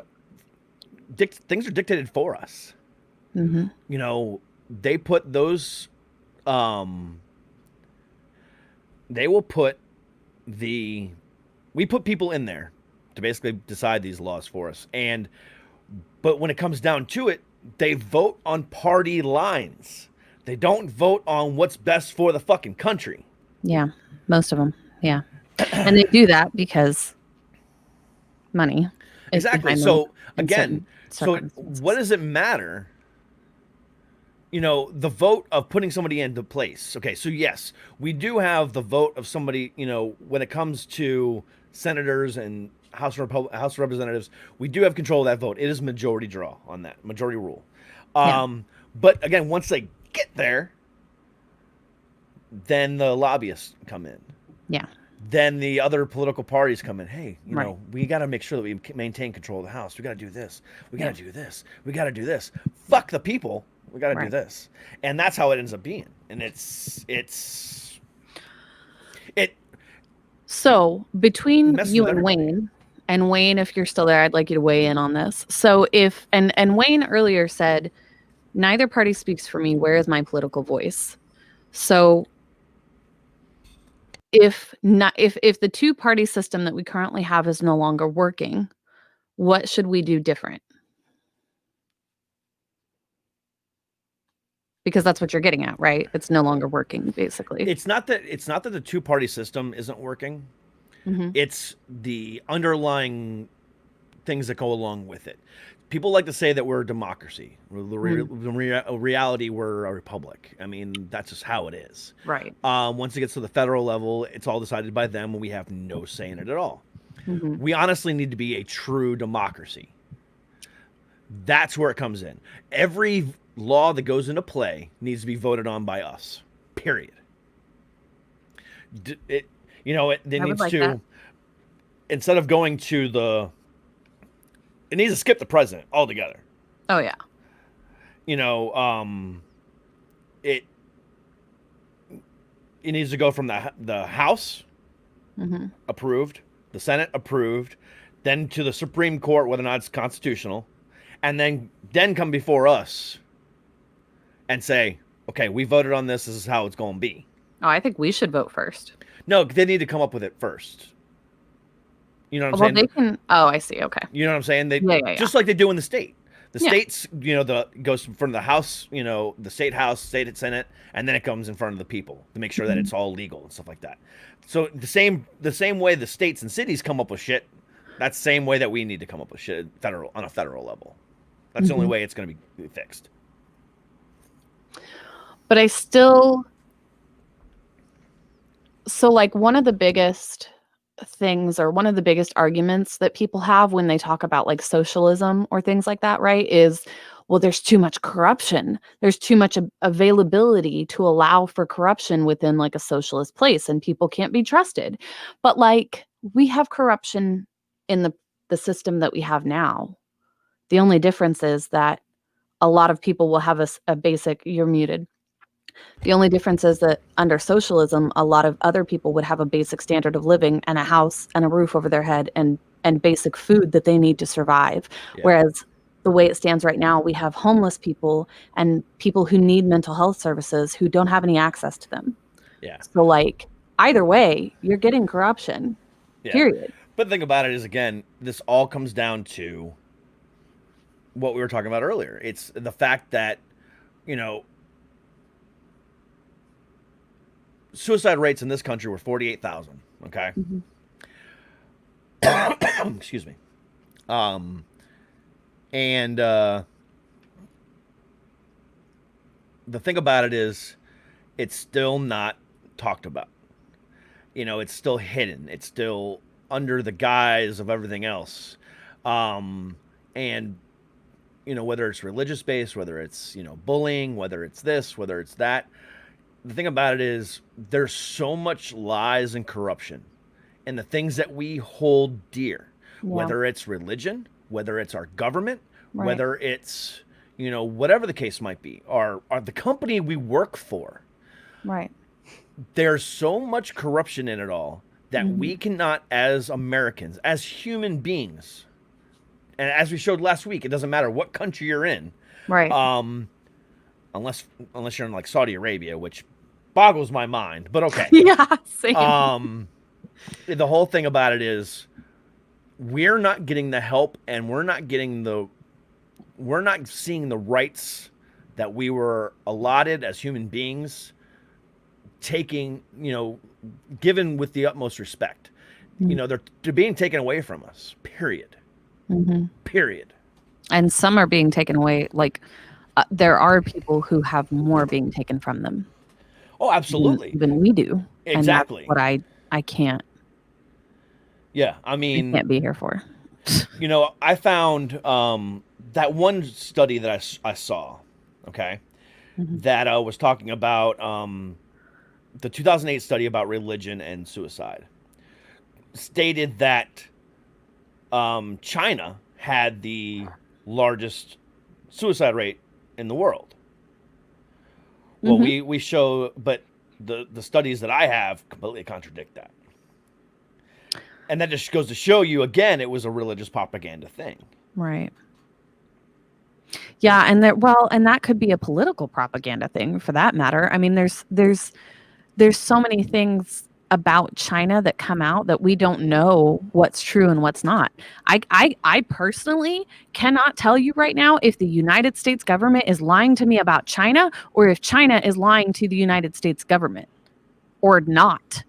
for us. Mm-hmm. They put those they will put we put people in there to basically decide these laws for us. But when it comes down to it, they vote on party lines. They don't vote on what's best for the fucking country. Yeah. Most of them. Yeah. And they do that because money. Exactly. So again, what does it matter? The vote of putting somebody into place. Okay, so yes, we do have the vote of somebody, when it comes to senators and House of Representatives, we do have control of that vote. It is majority draw on that, majority rule. But again, once they get there, then the lobbyists come in. Yeah. Then the other political parties come in. Hey, Right. we got to make sure that we maintain control of the House. We got to do this. We got to do this. We got to do this. Fuck the people. We got to do this. And that's how it ends up being. And So between you and Wayne, if you're still there, I'd like you to weigh in on this. So and Wayne earlier said, neither party speaks for me. Where is my political voice? So if the two-party system that we currently have is no longer working, what should we do different? Because that's what you're getting at, right? It's no longer working, basically. It's not that the two-party system isn't working. Mm-hmm. It's the underlying things that go along with it. People like to say that we're a democracy. Reality, we're a republic. I mean, that's just how it is. Right. Once it gets to the federal level, it's all decided by them, and we have no say in it at all. Mm-hmm. We honestly need to be a true democracy. That's where it comes in. Every law that goes into play needs to be voted on by us. Period. It needs to that. Instead of going to it needs to skip the president altogether. Oh yeah. It needs to go from the House approved, the Senate approved, then to the Supreme Court whether or not it's constitutional, and then come before us and say, okay, we voted on this. This is how it's going to be. Oh, I think we should vote first. No, they need to come up with it first. You know what I'm saying? They can. Oh, I see. Okay. You know what I'm saying? They just like they do in the state. The states, goes in front of the House, the state House, state Senate, and then it comes in front of the people to make sure that it's all legal and stuff like that. So the same way the states and cities come up with shit, that's the same way that we need to come up with shit on a federal level. That's the only way it's going to be fixed. But I still. So, like, one of the biggest things or one of the biggest arguments that people have when they talk about like socialism or things like that, right, is, well, there's too much corruption. There's too much availability to allow for corruption within like a socialist place, and people can't be trusted. But like, we have corruption in the system that we have now. The only difference is that a lot of people will have a basic, you're muted. The only difference is that under socialism, a lot of other people would have a basic standard of living and a house and a roof over their head and basic food that they need to survive. Yeah. Whereas the way it stands right now, we have homeless people and people who need mental health services who don't have any access to them. Yeah. So like either way, you're getting corruption. Yeah. Period. But the thing about it is, again, this all comes down to what we were talking about earlier. It's the fact that, you know, suicide rates in this country were 48,000. Okay. Mm-hmm. Excuse me. And the thing about it is, it's still not talked about. You know, it's still hidden. It's still under the guise of everything else. And you know, whether it's religious based, whether it's, you know, bullying, whether it's this, whether it's that. The thing about it is, there's so much lies and corruption in the things that we hold dear, Yeah. whether it's religion, whether it's our government, Right. whether it's, you know, whatever the case might be, or the company we work for. Right. There's so much corruption in it all that Mhm. we cannot, as Americans, as human beings, and as we showed last week, it doesn't matter what country you're in, Right. unless you're in like Saudi Arabia, which boggles my mind. But okay. Yeah, same. The whole thing about it is, we're not getting the help, and we're not seeing the rights that we were allotted as human beings, taking, you know, given with the utmost respect. You know, they're being taken away from us. Period. Mm-hmm. Period. And some are being taken away. Like there are people who have more being taken from them. Oh, absolutely. Than we do. Exactly. And that's what I can't. Yeah, I mean, I can't be here for. You know, I found that one study that I saw, okay, that was talking about the 2008 study about religion and suicide, stated that China had the largest suicide rate in the world. Well, we show, but the studies that I have completely contradict that. And that just goes to show you, again, it was a religious propaganda thing. Right. Yeah, and that could be a political propaganda thing for that matter. I mean, there's so many things about China that come out that we don't know what's true and what's not. I personally cannot tell you right now if the United States government is lying to me about China or if China is lying to the United States government or not.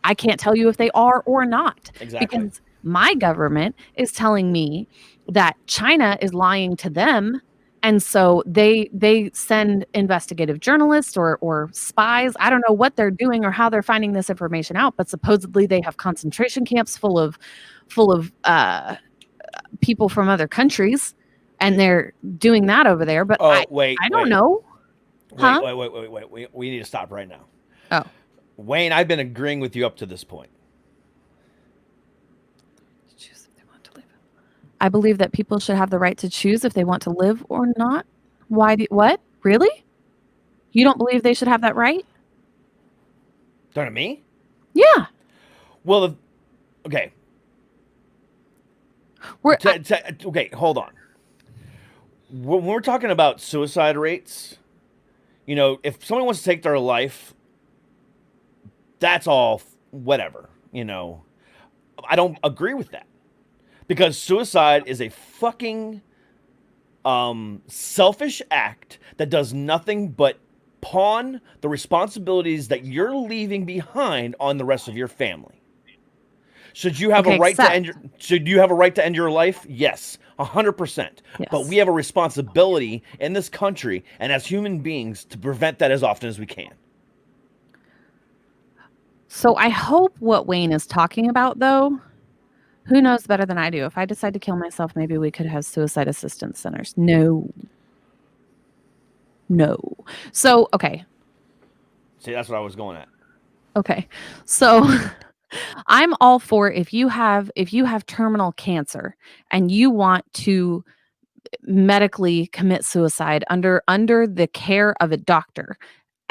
I can't tell you if they are or not. Exactly. Because my government is telling me that China is lying to them. And so they send investigative journalists or spies. I don't know what they're doing or how they're finding this information out, but supposedly they have concentration camps full of people from other countries, and they're doing that over there. But I don't know. Wait. We need to stop right now. Oh. Wayne, I've been agreeing with you up to this point. Choose if they want to live. I believe that people should have the right to choose if they want to live or not. What? Really? You don't believe they should have that right? Talking to me? Yeah. Well, okay. Okay, hold on. When we're talking about suicide rates, you know, if someone wants to take their life, that's all whatever, you know. I don't agree with that. Because suicide is a fucking selfish act that does nothing but pawn the responsibilities that you're leaving behind on the rest of your family. Should you have a right to end your life? Yes, 100%. Yes. But we have a responsibility in this country and as human beings to prevent that as often as we can. So I hope what Wayne is talking about, though, who knows better than I do? If I decide to kill myself, maybe we could have suicide assistance centers. No. So, okay. See, that's what I was going at. Okay. So I'm all for if you have terminal cancer and you want to medically commit suicide under the care of a doctor,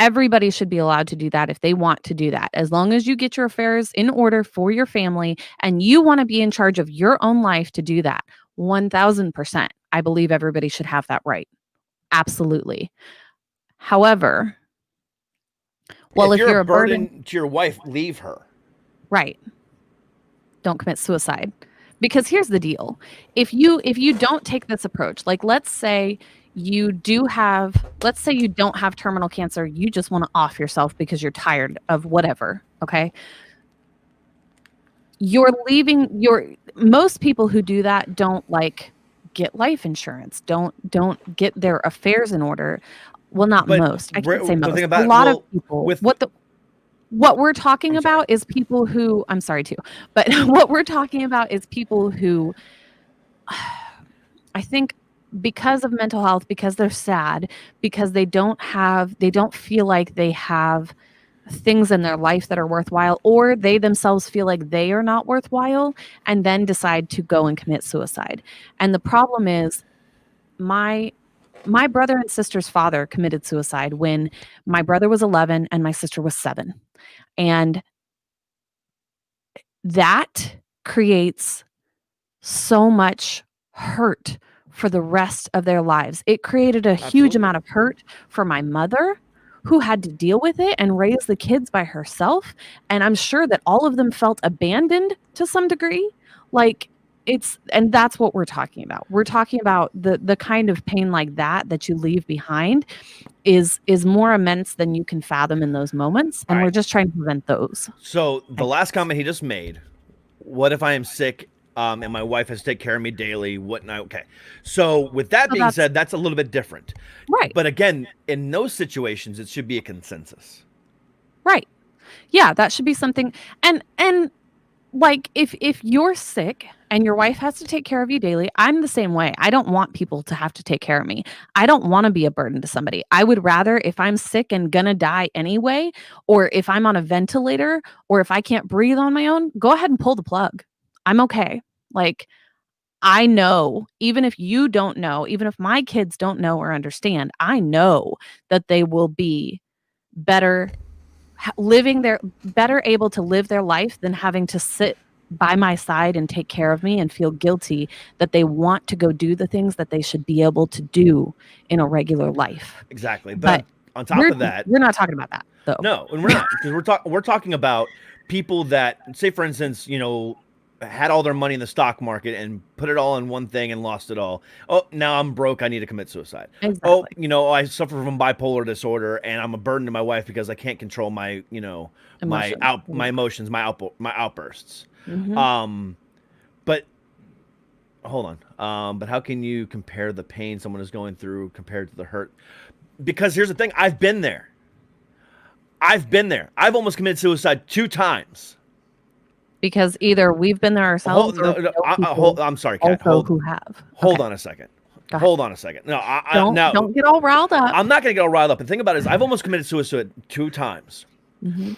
Everybody should be allowed to do that if they want to do that. As long as you get your affairs in order for your family and you want to be in charge of your own life to do that, 1000%. I believe everybody should have that right. Absolutely. However, well, If if you're a you're a burden, burden to your wife, leave her. right, don't commit suicide. Because here's the deal. If you don't take this approach, like let's say you don't have terminal cancer, you just want to off yourself because you're tired of whatever, okay? Most people who do that don't like get life insurance, don't get their affairs in order. Well, not But most. I can't say the most. thing A about lot of people. with What we're talking I'm sorry. about is people who, I'm sorry too, but what we're talking about is people who I think because of mental health, because they're sad, because they don't feel like they have things in their life that are worthwhile, or they themselves feel like they are not worthwhile, and then decide to go and commit suicide. And the problem is my brother and sister's father committed suicide when my brother was 11 and my sister was 7. And that creates so much hurt for the rest of their lives. It created a huge Absolutely. amount of hurt for my mother, who had to deal with it and raise the kids by herself. And I'm sure that all of them felt abandoned to some degree. Like and that's what we're talking about. We're talking about the kind of pain like that you leave behind is more immense than you can fathom in those moments. All And we're right. just trying to prevent those. So I the last guess. comment he just made, what if I am sick and my wife has to take care of me daily? What now? Okay. So with that So being that's said, that's a little bit different. right. But again, in those situations, it should be a consensus. Right. Yeah, that should be something. And like if you're sick and your wife has to take care of you daily, I'm the same way. I don't want people to have to take care of me. I don't want to be a burden to somebody. I would rather, if I'm sick and gonna die anyway, or if I'm on a ventilator, or if I can't breathe on my own, go ahead and pull the plug. I'm okay. Like I know, even if you don't know, even if my kids don't know or understand, I know that they will be better living their better able to live their life than having to sit by my side and take care of me and feel guilty that they want to go do the things that they should be able to do in a regular life. Exactly. But But on top we're of that, we're not talking about that though. no, and we're not, because we're talking about people that, say, for instance, had all their money in the stock market and put it all in one thing and lost it all. Oh, now I'm broke. I need to commit suicide. Oh, Exactly. I suffer from bipolar disorder and I'm a burden to my wife because I can't control Emotion. my emotions, my outbursts. Mhm. Um, but hold on. But how can you compare the pain someone is going through compared to the hurt? Because here's the thing: I've been there. I've been there. I've almost committed suicide 2 times. Because either we've been there ourselves or No, we no, know people I'm sorry, Kat. also who have. Hold Okay, on a second. go ahead. Hold on a second. No, Don't get all riled up. I'm not going to get all riled up. And think about it is I've almost committed suicide 2 times. Mhm.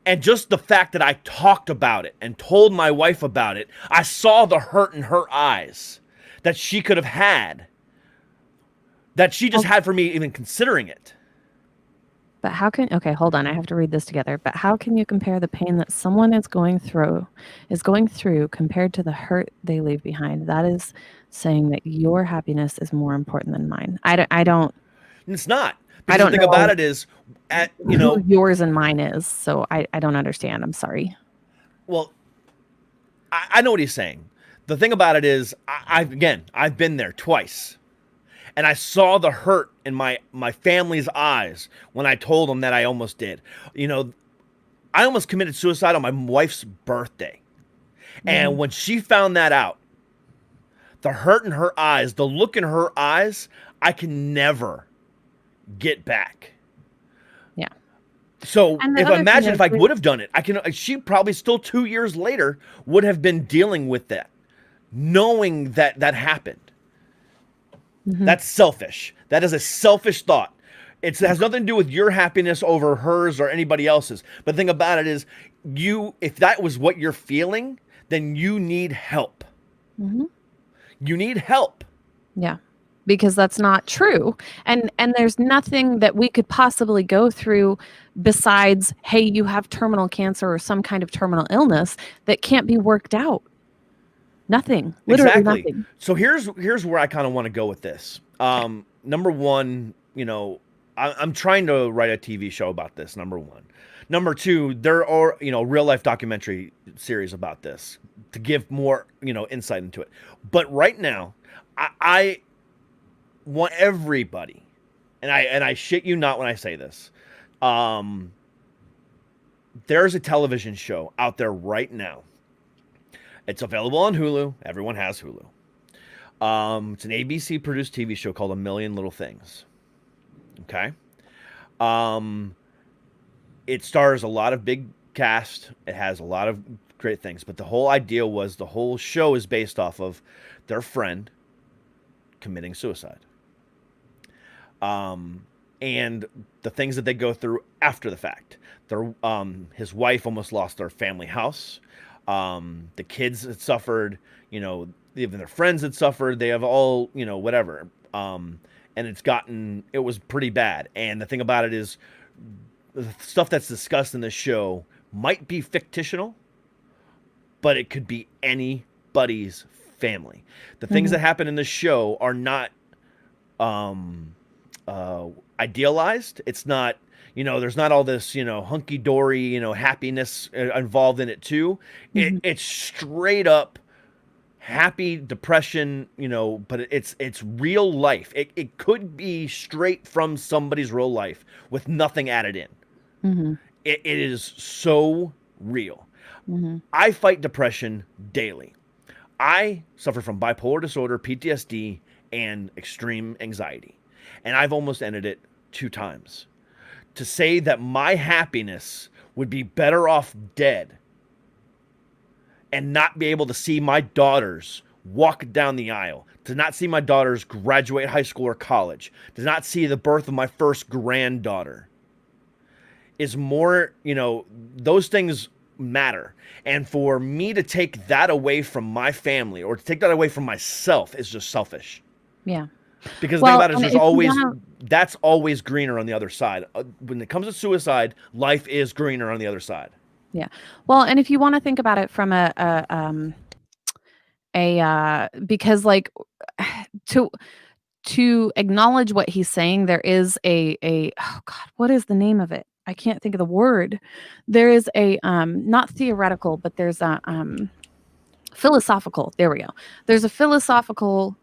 And just the fact that I talked about it and told my wife about it, I saw the hurt in her eyes that she could have had, that she just Well, had for me even considering it. but okay, hold on. I have to read this together. But how can you compare the pain that someone is going through compared to the hurt they leave behind? That is saying that your happiness is more important than mine. I don't And it's not. I Because the don't thing about know it is, who yours and mine is. So I don't understand. I'm sorry. well, I know what he's saying. The thing about it is, I've been there twice. And I saw the hurt in my family's eyes when I told them that I almost did. I almost committed suicide on my wife's birthday. And Mhm. when she found that out, the hurt in her eyes, the look in her eyes, I can never get back. Yeah. So And the if other thing imagine is if I would have done it, she probably still 2 years later would have been dealing with that, knowing that that happened. Mhm. That's selfish. That is a selfish thought. It has nothing to do with your happiness over hers or anybody else's. But the thing about it is, if that was what you're feeling, then you need help. Mhm. You need help. Yeah. because that's not true. And there's nothing that we could possibly go through besides, hey, you have terminal cancer or some kind of terminal illness that can't be worked out. Nothing, literally Exactly. nothing. So here's where I kind of want to go with this. Okay. Number one, I'm trying to write a TV show about this. Number one. Number two, there are real life documentary series about this to give more insight into it. But right now, I want everybody, and I shit you not when I say this. Um, there's a television show out there right now. It's available on Hulu. Everyone has Hulu. It's an ABC produced TV show called A Million Little Things. Okay. Um, it stars a lot of big cast. It has a lot of great things, but the whole idea was the whole show is based off of their friend committing suicide. And the things that they go through after the fact. His wife almost lost their family house. The kids had suffered. Even their friends had suffered. They have all whatever. And it was pretty bad. And the thing about it is, the stuff that's discussed in the show might be fictional, but it could be anybody's family. The things that happen in the show are not idealized. It's not, there's not all this, hunky dory, happiness involved in it too. It's straight up happy depression, but it's real life. It could be straight from somebody's real life with nothing added in. It is so real. I fight depression daily. I suffer from bipolar disorder, PTSD, and extreme anxiety. And I've almost ended it 2 times. To say that my happiness would be better off dead and not be able to see my daughters walk down the aisle, to not see my daughters graduate high school or college, to not see the birth of my first granddaughter, is more, those things matter. And for me to take that away from my family or to take that away from myself is just selfish. Yeah. Because the thing about it is and that's always greener on the other side. When it comes to suicide, life is greener on the other side. Yeah. Well, and if you want to think about it from because like to acknowledge what he's saying, there is oh God, what is the name of it? I can't think of the word. There is a not theoretical, but there's a philosophical. There we go. There's a philosophical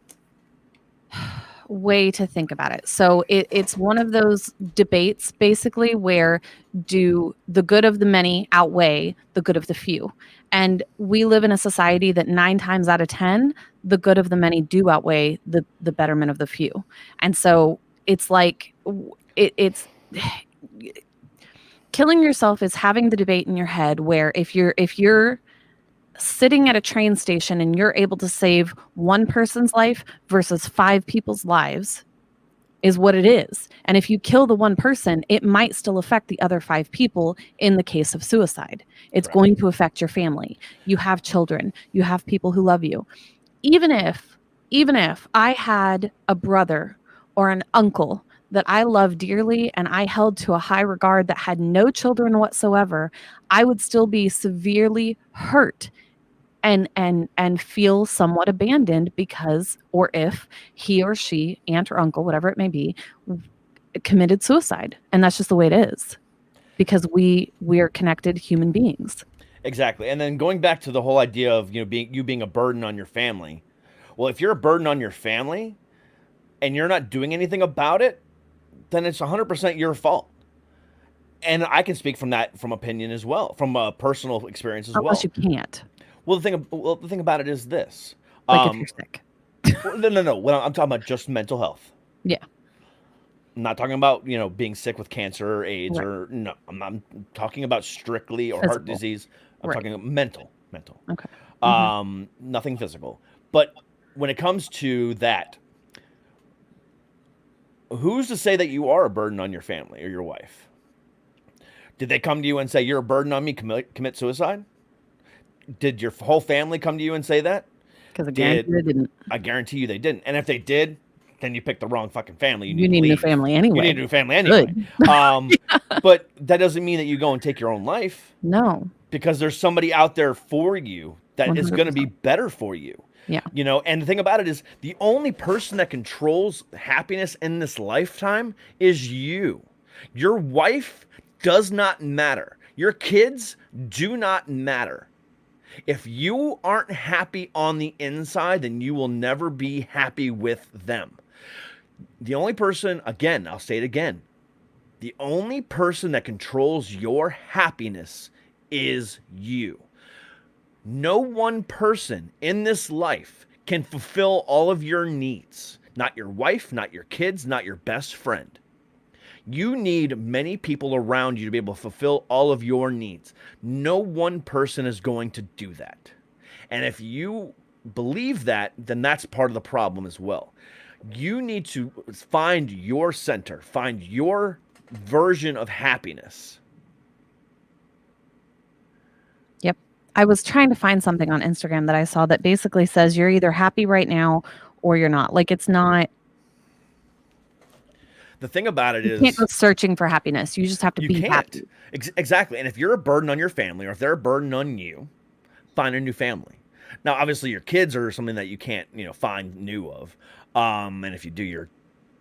way to think about it. So it's one of those debates basically where do the good of the many outweigh the good of the few? And we live in a society that 9 times out of 10, the good of the many do outweigh the betterment of the few. And so it's like it's killing yourself is having the debate in your head where if you're sitting at a train station and you're able to save one person's life versus 5 people's lives is what it is. And if you kill the one person, it might still affect the other 5 people in the case of suicide. It's going to affect your family. You have children. You have people who love you. Even if I had a brother or an uncle that I loved dearly and I held to a high regard that had no children whatsoever, I would still be severely hurt and feel somewhat abandoned because or if he or she, aunt or uncle, whatever it may be, committed suicide. And that's just the way it is because we are connected human beings. Exactly. And then going back to the whole idea of being a burden on your family. Well, if you're a burden on your family and you're not doing anything about it, then it's 100% your fault. And I can speak from opinion as well, from a personal experience as well. Unless you can't. Well, the thing about it is this. Like if you're sick. No. Well, I'm talking about just mental health. Yeah. I'm not talking about, being sick with cancer or AIDS or no. I'm talking about strictly or heart disease. I'm talking mental. Okay. Nothing physical. But when it comes to that, who's to say that you are a burden on your family or your wife? Did they come to you and say, you're a burden on me, commit suicide? Did your whole family come to you and say that? Because I guarantee they didn't. I guarantee you they didn't. And if they did, then you pick the wrong fucking family. You You need to need a new leave. family You anyway. need a new family anyway. Good. But that doesn't mean that you go and take your own life, No. because there's somebody out there for you that is going to be 100%. better for you. Yeah. You know, and the thing about it is the only person that controls happiness in this lifetime is you. Your wife does not matter. Your kids do not matter. If you aren't happy on the inside, then you will never be happy with them. The only person, again, I'll say it again, the only person that controls your happiness is you. No one person in this life can fulfill all of your needs. Not your wife, not your kids, not your best friend. You need many people around you to be able to fulfill all of your needs. No one person is going to do that. And if you believe that, then that's part of the problem as well. You need to find your center, find your version of happiness. Yep. I was trying to find something on Instagram that I saw that basically says you're either happy right now or you're not. Like, it's not. The thing about it You is, can't go searching for happiness. You just have to you be can't. happy. Exactly. And if you're a burden on your family, or if they're a burden on you, find a new family. Now, obviously, your kids are something that you can't, find new of. And if you do, you're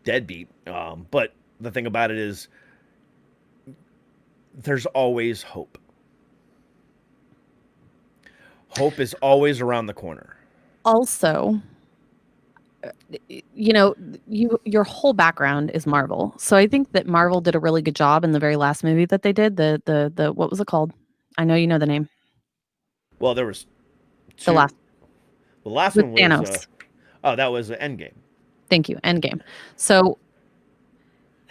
deadbeat. But the thing about it is, there's always hope. Hope is always around the corner. Also, your whole background is Marvel. So I think that Marvel did a really good job in the very last movie that they did. The what was it called? I know you know the name. Well, there was The last with one was Thanos. that was Endgame. Thank you, Endgame. So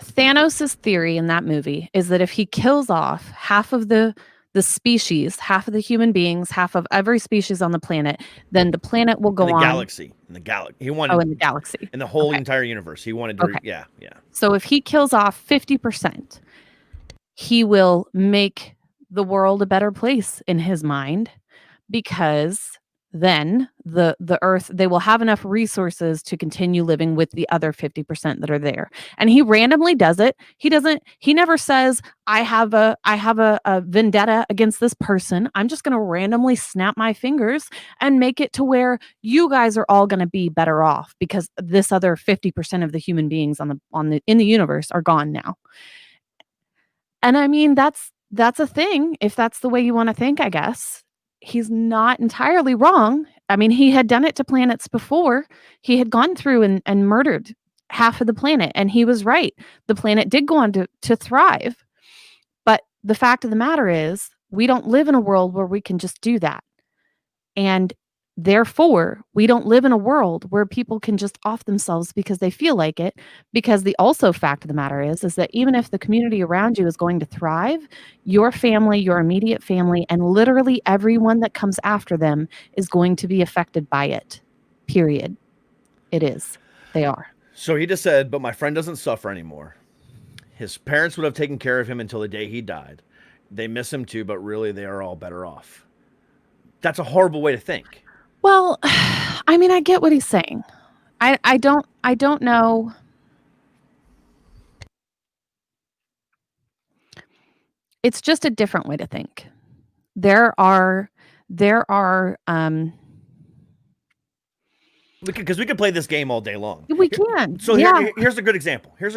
Thanos' theory in that movie is that if he kills off half of the species, half of the human beings, half of every species on the planet, then the planet will go in the on. galaxy. In the galaxy. He wanted. Oh, in the galaxy. In the whole Okay. entire universe. He wanted to. Okay. Yeah. So if he kills off 50%, he will make the world a better place in his mind, because then the earth, they will have enough resources to continue living with the other 50% that are there. And he randomly does it. He never says, I have a vendetta against this person. I'm just going to randomly snap my fingers and make it to where you guys are all going to be better off, because this other 50% of the human beings in the universe are gone now. And I mean, that's a thing, if that's the way you want to think, I guess. He's not entirely wrong. I mean, he had done it to planets before. He had gone through and murdered half of the planet, and he was right. The planet did go on to thrive. But the fact of the matter is, we don't live in a world where we can just do that. And therefore, we don't live in a world where people can just off themselves because they feel like it. Because the also fact of the matter is that even if the community around you is going to thrive, your family, your immediate family, and literally everyone that comes after them is going to be affected by it. Period. It is. They are. So he just said, but my friend doesn't suffer anymore. His parents would have taken care of him until the day he died. They miss him too, but really they are all better off. That's a horrible way to think. Well, I mean, I get what he's saying. I don't know. It's just a different way to think. There are because we could play this game all day long. we can. So yeah. here's a good example. If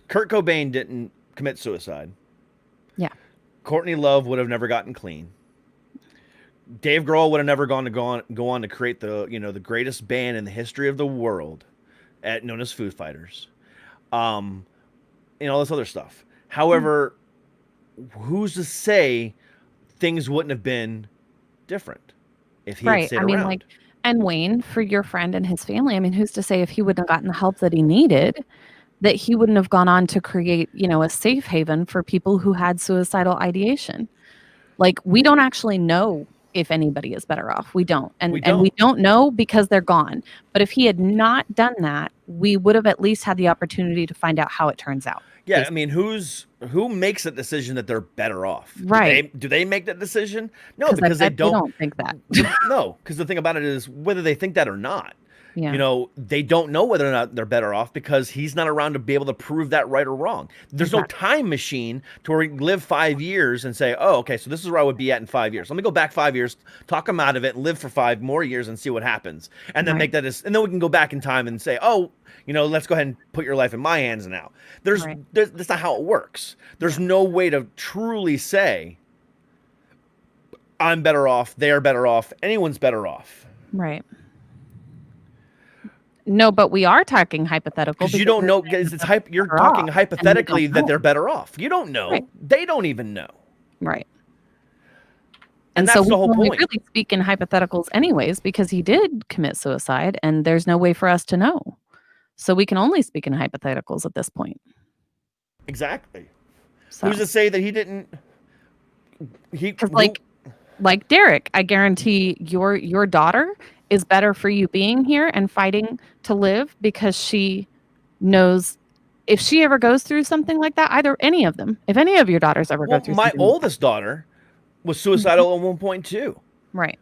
Kurt Cobain didn't commit suicide, Yeah. Courtney Love would have never gotten clean. Dave Grohl would have never go on to create the greatest band in the history of the world, known as Foo Fighters, and all this other stuff. However, who's to say things wouldn't have been different if he had stayed around? And Wayne, for your friend and his family, I mean, who's to say if he wouldn't have gotten the help that he needed, that he wouldn't have gone on to create, a safe haven for people who had suicidal ideation? Like, we don't actually know if anybody is better off. We don't. And We and we don't. don't know because they're gone. But if he had not done that, we would have at least had the opportunity to find out how it turns out. Yeah, I mean, who makes a decision that they're better off? Right. Do they make that decision? No, Because I because they bet they don't. don't think that. No, because the thing about it is whether they think that or not. Yeah. You know, they don't know whether or not they're better off because he's not around to be able to prove that right or wrong. There's no Exactly. time machine to where we can live 5 years and say, oh, okay, so this is where I would be at in 5 years. Let me go back 5 years, talk him out of it, and live for 5 more years and see what happens. And then Right. make that and then we can go back in time and say, oh, you know, let's go ahead and put your life in my hands now. Right. That's not how it works. There's no way to truly say, I'm better off, they are better off, anyone's better off. Right. No, but we are talking hypothetical Because you don't know, because you're talking hypothetically that they're better off. You don't know. Right. They don't even know. Right. And so that's the whole we point. really speak in hypotheticals anyways, because he did commit suicide and there's no way for us to know. So we can only speak in hypotheticals at this point. Exactly. So, Who's to say that he didn't? because like Derek, I guarantee your daughter is better for you being here and fighting to live because she knows if she ever goes through something like that, either any of them, if any of your daughters ever go through my something like oldest daughter was suicidal at one point too. that. Right.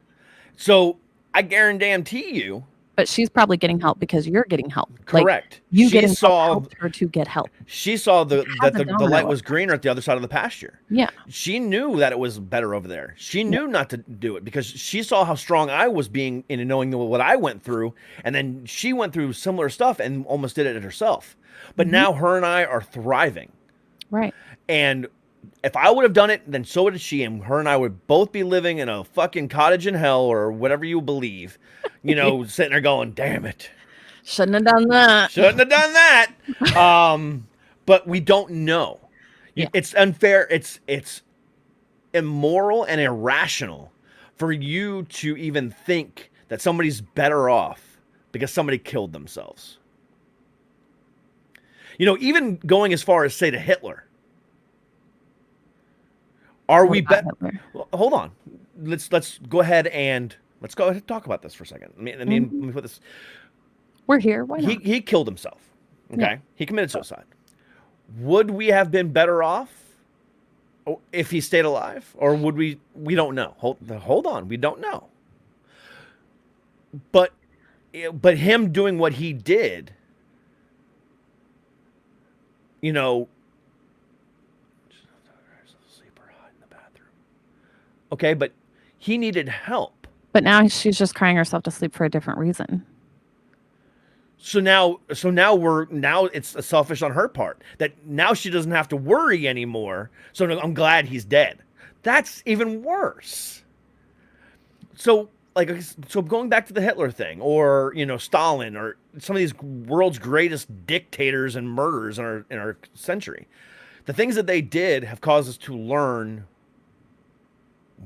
So I guarantee you. But she's probably getting help because you're getting help. Correct. Like, you She getting saw- help helped her to get help. She saw that the domino light was greener at the other side of the pasture. Yeah. She knew that it was better over there. She knew not to do it because she saw how strong I was being in knowing what I went through. And then she went through similar stuff and almost did it herself. But now her and I are thriving. Right. And if I would have done it, then so would she. And her and I would both be living in a fucking cottage in hell or whatever you believe. You know, sitting there going, damn it. Shouldn't have done that. Shouldn't have done that. But we don't know. Yeah. It's unfair. It's immoral and irrational for you to even think that somebody's better off because somebody killed themselves. You know, even going as far as say to Hitler. Are we better? Hold on. Let's go ahead and talk about this for a second. Let me put this. We're here. Why not? He killed himself. Okay, Yeah. he committed suicide. Would we have been better off if he stayed alive, or would we? We don't know. Hold on. We don't know. But him doing what he did, you know. Okay, but he needed help. But now she's just crying herself to sleep for a different reason. So now it's selfish on her part that now she doesn't have to worry anymore. So I'm glad he's dead. That's even worse. So going back to the Hitler thing, or Stalin, or some of these world's greatest dictators and murderers in our century, the things that they did have caused us to learn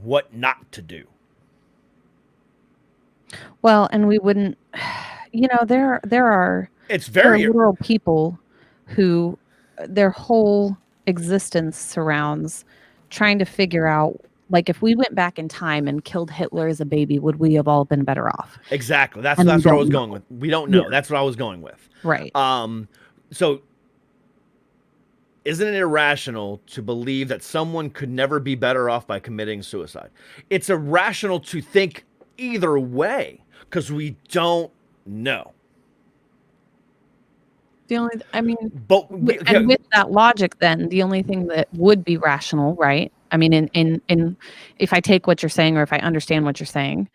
what not to do. Well, and we wouldn't, there are literal people who their whole existence surrounds trying to figure out, like, if we went back in time and killed Hitler as a baby, would we have all been better off? Exactly. That's what I was going with. We don't know. Yeah. That's what I was going with. Right. So isn't it irrational to believe that someone could never be better off by committing suicide? It's irrational to think either way because we don't know. With that logic, then the only thing that would be rational, right? I mean, in if I take what you're saying, or if I understand what you're saying,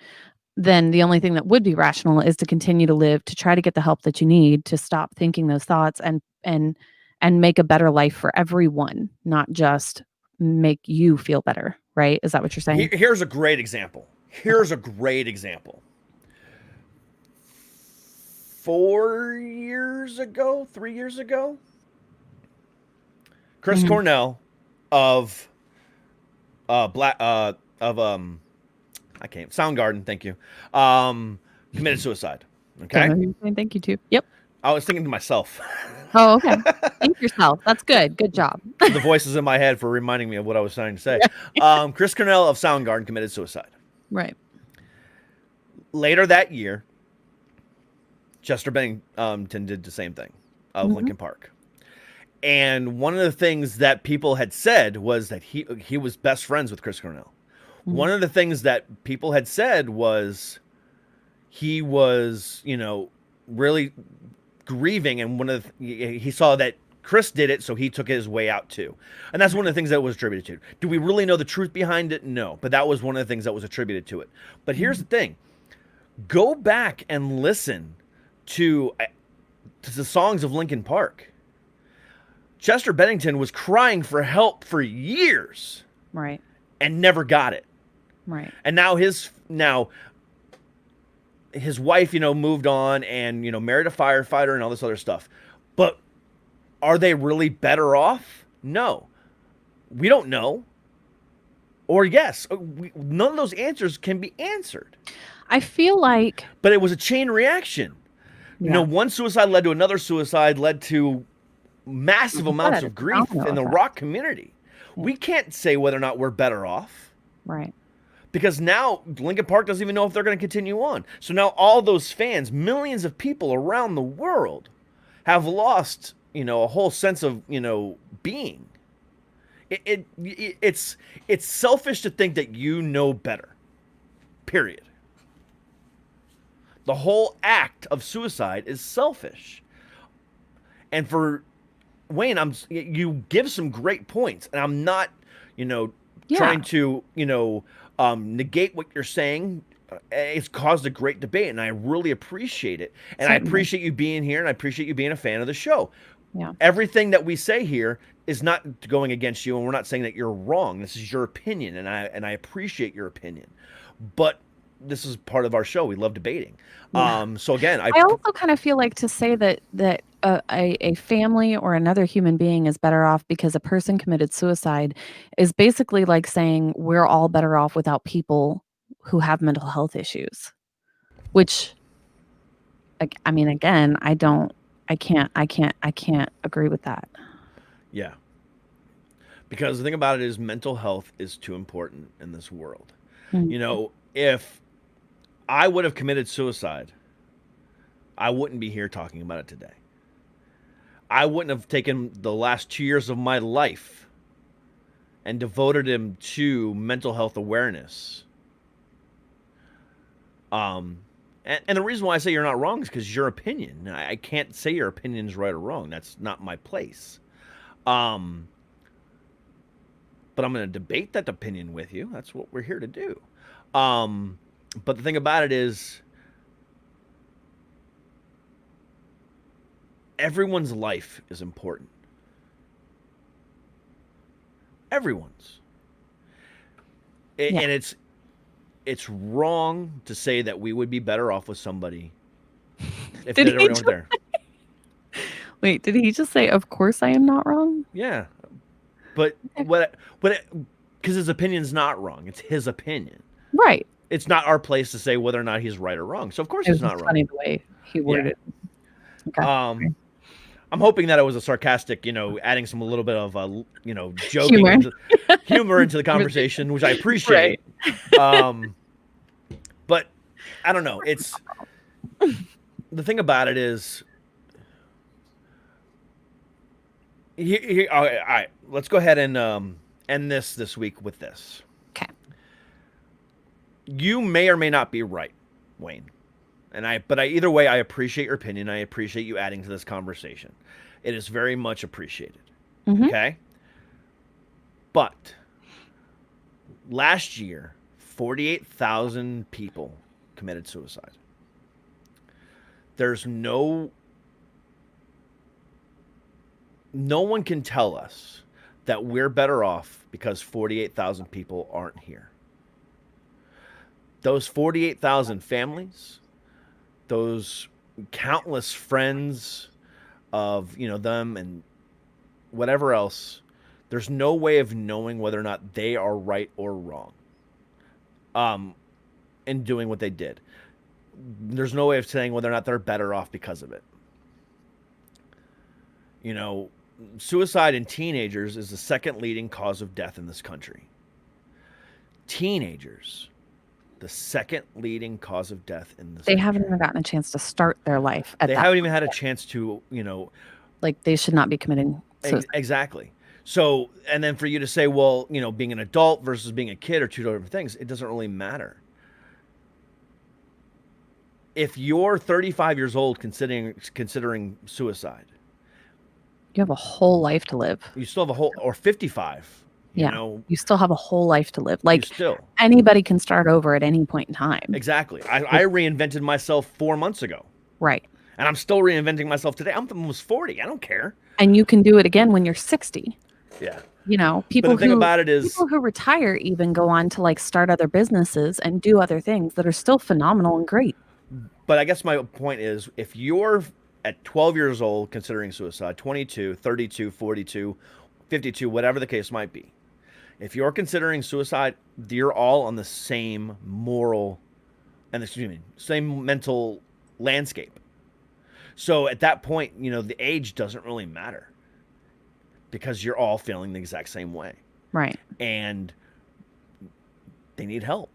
then the only thing that would be rational is to continue to live, to try to get the help that you need, to stop thinking those thoughts, and make a better life for everyone, not just make you feel better, right? Is that what you're saying? Here's a great example. 3 years ago, Chris Cornell of Soundgarden, thank you, committed suicide. Okay. Thank you too. Yep. I was thinking to myself. Oh, okay. Think yourself. That's good. Good job. The voices in my head for reminding me of what I was trying to say. Chris Cornell of Soundgarden committed suicide. Right. Later that year, Chester Bennington did the same thing of Mhm. Lincoln Park. And one of the things that people had said was that he was best friends with Chris Cornell. One Mhm. of the things that people had said was he was, really grieving, and he saw that Chris did it, so he took his way out too. And that's one of the things that was attributed to. Do we really know the truth behind it? No, but that was one of the things that was attributed to it. But here's the Mhm. thing: go back and listen to the songs of Linkin Park. Chester Bennington was crying for help for years Right. and never got it. Right. And now his wife, moved on and married a firefighter and all this other stuff. But are they really better off? No. We don't know. Or yes, none of those answers can be answered. I feel like, But it was a chain reaction. yeah, One suicide led to another suicide, led to like massive you amounts said, of it's a grief domino in the effect. rock community. Yeah. We can't say whether or not we're better off Right. because now Linkin Park doesn't even know if they're going to continue on. So now all those fans, millions of people around the world, have lost, a whole sense of, being. It's selfish to think that you know better. Period. The whole act of suicide is selfish. And for Wayne, you give some great points, and I'm not, Yeah. trying to, negate what you're saying. It's caused a great debate, and I really appreciate it. And I Certainly. appreciate you being here, and I appreciate you being a fan of the show. Yeah. Everything that we say here is not going against you, and we're not saying that you're wrong. This is your opinion, and I appreciate your opinion. But this is part of our show. We love debating. Yeah. So again, I also kind of feel like to say that a family or another human being is better off because a person committed suicide is basically like saying we're all better off without people who have mental health issues, which I mean, again, I can't agree with that. yeah, because the thing about it is mental health is too important in this world. Mhm. If I would have committed suicide, I wouldn't be here talking about it today. I wouldn't have taken the last 2 years of my life and devoted them to mental health awareness. And the reason why I say you're not wrong is because your opinion. I can't say your opinion is right or wrong. That's not my place. Um, but I'm going to debate that opinion with you. That's what we're here to do. But the thing about it is, everyone's life is important. Everyone's. Yeah. And it's wrong to say that we would be better off with somebody if Did they he weren't just there. wait, did he just say, "Of course I am not wrong"? Yeah, but Okay. because his opinion's not wrong. It's his opinion. Right. It's not our place to say whether or not he's right or wrong. So of course It he's was not just wrong. funny the way he Yeah. worded it. Okay. Um, I'm hoping that it was a sarcastic, adding some a little bit of joking Humor. into humor into the conversation, which I appreciate. Right. Um, but I don't know. It's the thing about it is, all right. Let's go ahead and end this week with this. Okay. You may or may not be right, Wayne. But either way, I appreciate your opinion. I appreciate you adding to this conversation. It is very much appreciated. Mhm. Okay? But last year, 48,000 people committed suicide. There's no one can tell us that we're better off because 48,000 people aren't here. Those 48,000 families, those countless friends of them and whatever else, there's no way of knowing whether or not they are right or wrong in doing what they did. There's no way of saying whether or not they're better off because of it. Suicide in teenagers is the second leading cause of death in this country. Teenagers. the second leading cause of death in this They country. haven't even gotten a chance to start their life at They that haven't even point had a yet. chance to, Like, they should not be committing suicide. exactly. So, and then for you to say, well, being an adult versus being a kid are two different things, it doesn't really matter. If you're 35 years old considering suicide, You have a whole life to live. you still have a whole, or 55, Yeah. You still have a whole life to live. you Like, still. anybody can start over at any point in time. Exactly. I reinvented myself 4 months ago. Right. And I'm still reinventing myself today. I'm almost 40. I don't care. And you can do it again when you're 60. Yeah. People But the thing about it is, people who retire even go on to like start other businesses and do other things that are still phenomenal and great. but I guess my point is, if you're at 12 years old considering suicide, 22, 32, 42, 52, whatever the case might be, if you're considering suicide, you're all on the same moral and same mental landscape. So at that point, the age doesn't really matter because you're all feeling the exact same way. Right. And they need help.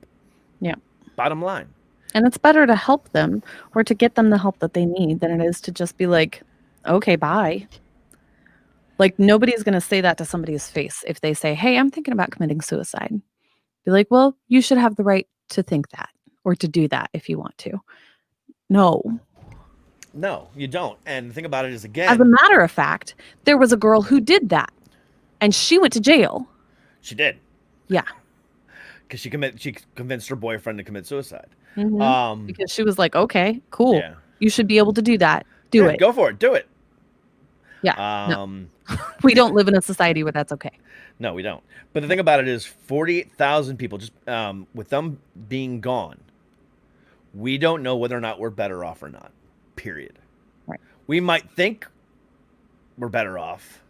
Yeah. Bottom line. And it's better to help them or to get them the help that they need than it is to just be like, okay, bye. Like, nobody's going to say that to somebody's face if they say, hey, I'm thinking about committing suicide. Be like, well, you should have the right to think that or to do that if you want to. No. No, you don't. And the thing about it is, again, As a matter of fact, there was a girl who did that and she went to jail. she did. Yeah. Because she convinced her boyfriend to commit suicide. Mm-hmm. Because she was like, okay, cool. Yeah. You should be able to do that. Do it. Go for it. Do it. Yeah. No. We don't live in a society where that's okay. No, we don't. But the thing about it is 48,000 people, just with them being gone, we don't know whether or not we're better off or not, period. Right. We might think we're better off,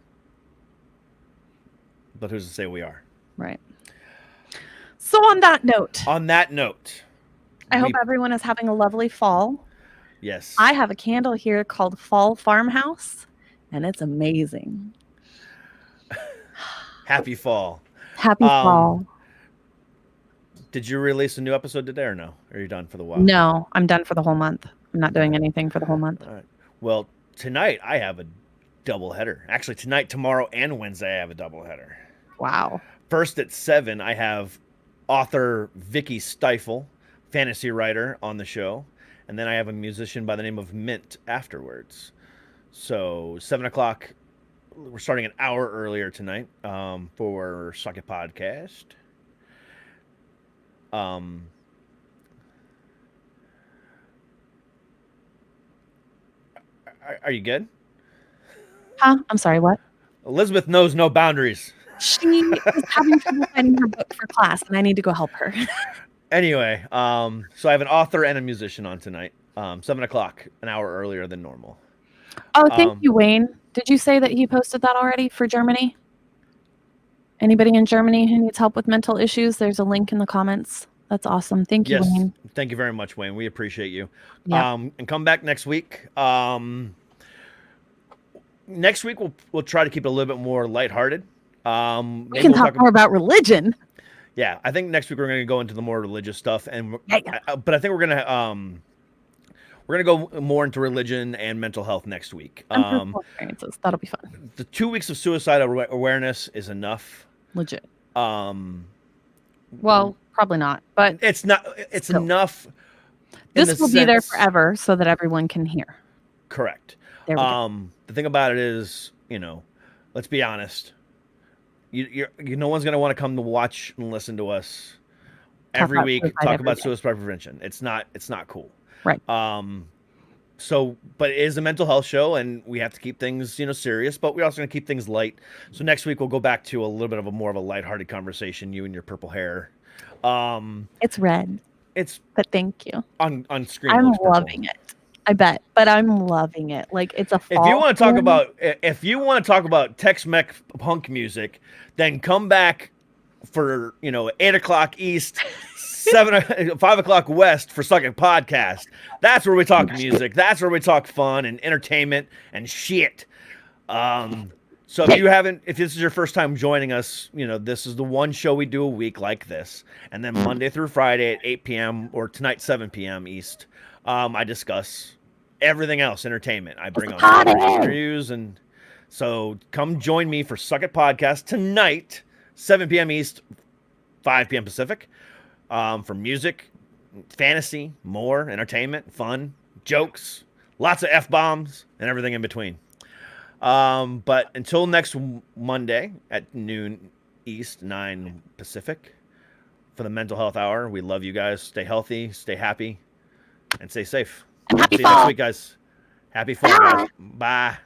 but who's to say we are? Right. So on that note, I hope everyone is having a lovely fall. Yes. I have a candle here called Fall Farmhouse, and it's amazing. Happy fall. Happy fall. Did you release a new episode today or no? Or are you done for the while? No, I'm done for the whole month. I'm not doing anything for the whole month. All right. Well, tonight I have a double header. Actually, tonight, tomorrow, and Wednesday I have a double header. Wow. First at 7, I have author Vicky Stifle, fantasy writer, on the show. And then I have a musician by the name of Mint afterwards. So 7 o'clock, we're starting an hour earlier tonight for Suck It Podcast. Are you good? Huh? I'm sorry, what? Elizabeth knows no boundaries. She is having trouble finding her book for class, and I need to go help her. Anyway, so I have an author and a musician on tonight. 7 o'clock, an hour earlier than normal. Oh, thank you, Wayne. Did you say that he posted that already for Germany? Anybody in Germany who needs help with mental issues, there's a link in the comments. That's awesome. Thank you, Wayne. Thank you very much, Wayne. We appreciate you. Yeah. And come back next week. Next week we'll try to keep it a little bit more lighthearted. We can talk more about religion. Yeah, I think next week we're going to go into the more religious stuff, and but I think we're going to go more into religion and mental health next week. And personal experiences. That'll be fun. The 2 weeks of suicide awareness is enough. Legit. Well, probably not, but it's not. It's still enough. This will be there forever, so that everyone can hear. Correct. There we go. The thing about it is, let's be honest. No one's going to want to come to watch and listen to us every week talk about suicide prevention. It's not cool. Right. But it is a mental health show, and we have to keep things, serious, but we're also going to keep things light. So next week we'll go back to a little bit of a more of a lighthearted conversation, you and your purple hair. It's red. But thank you. On screen. I'm loving it. I bet, but I'm loving it. Like, it's a fall. If you want to talk about Tex-Mex punk music, then come back for 8 o'clock East, 5 o'clock West for Suck It Podcast. That's where we talk music. That's where we talk fun and entertainment and shit. So if you haven't, if this is your first time joining us, you know, this is the one show we do a week like this. And then Monday through Friday at 8 p.m. or tonight, 7 p.m. East, I discuss everything else, entertainment. I bring on interviews. And so come join me for Suck It Podcast tonight, 7 p.m. East, 5 p.m. Pacific, for music, fantasy, more, entertainment, fun, jokes, lots of F-bombs, and everything in between. But until next Monday at noon East, 9 Pacific, for the Mental Health Hour, we love you guys. Stay healthy, stay happy, and stay safe. And happy See you fall. next week, guys. Happy fall, guys. Bye.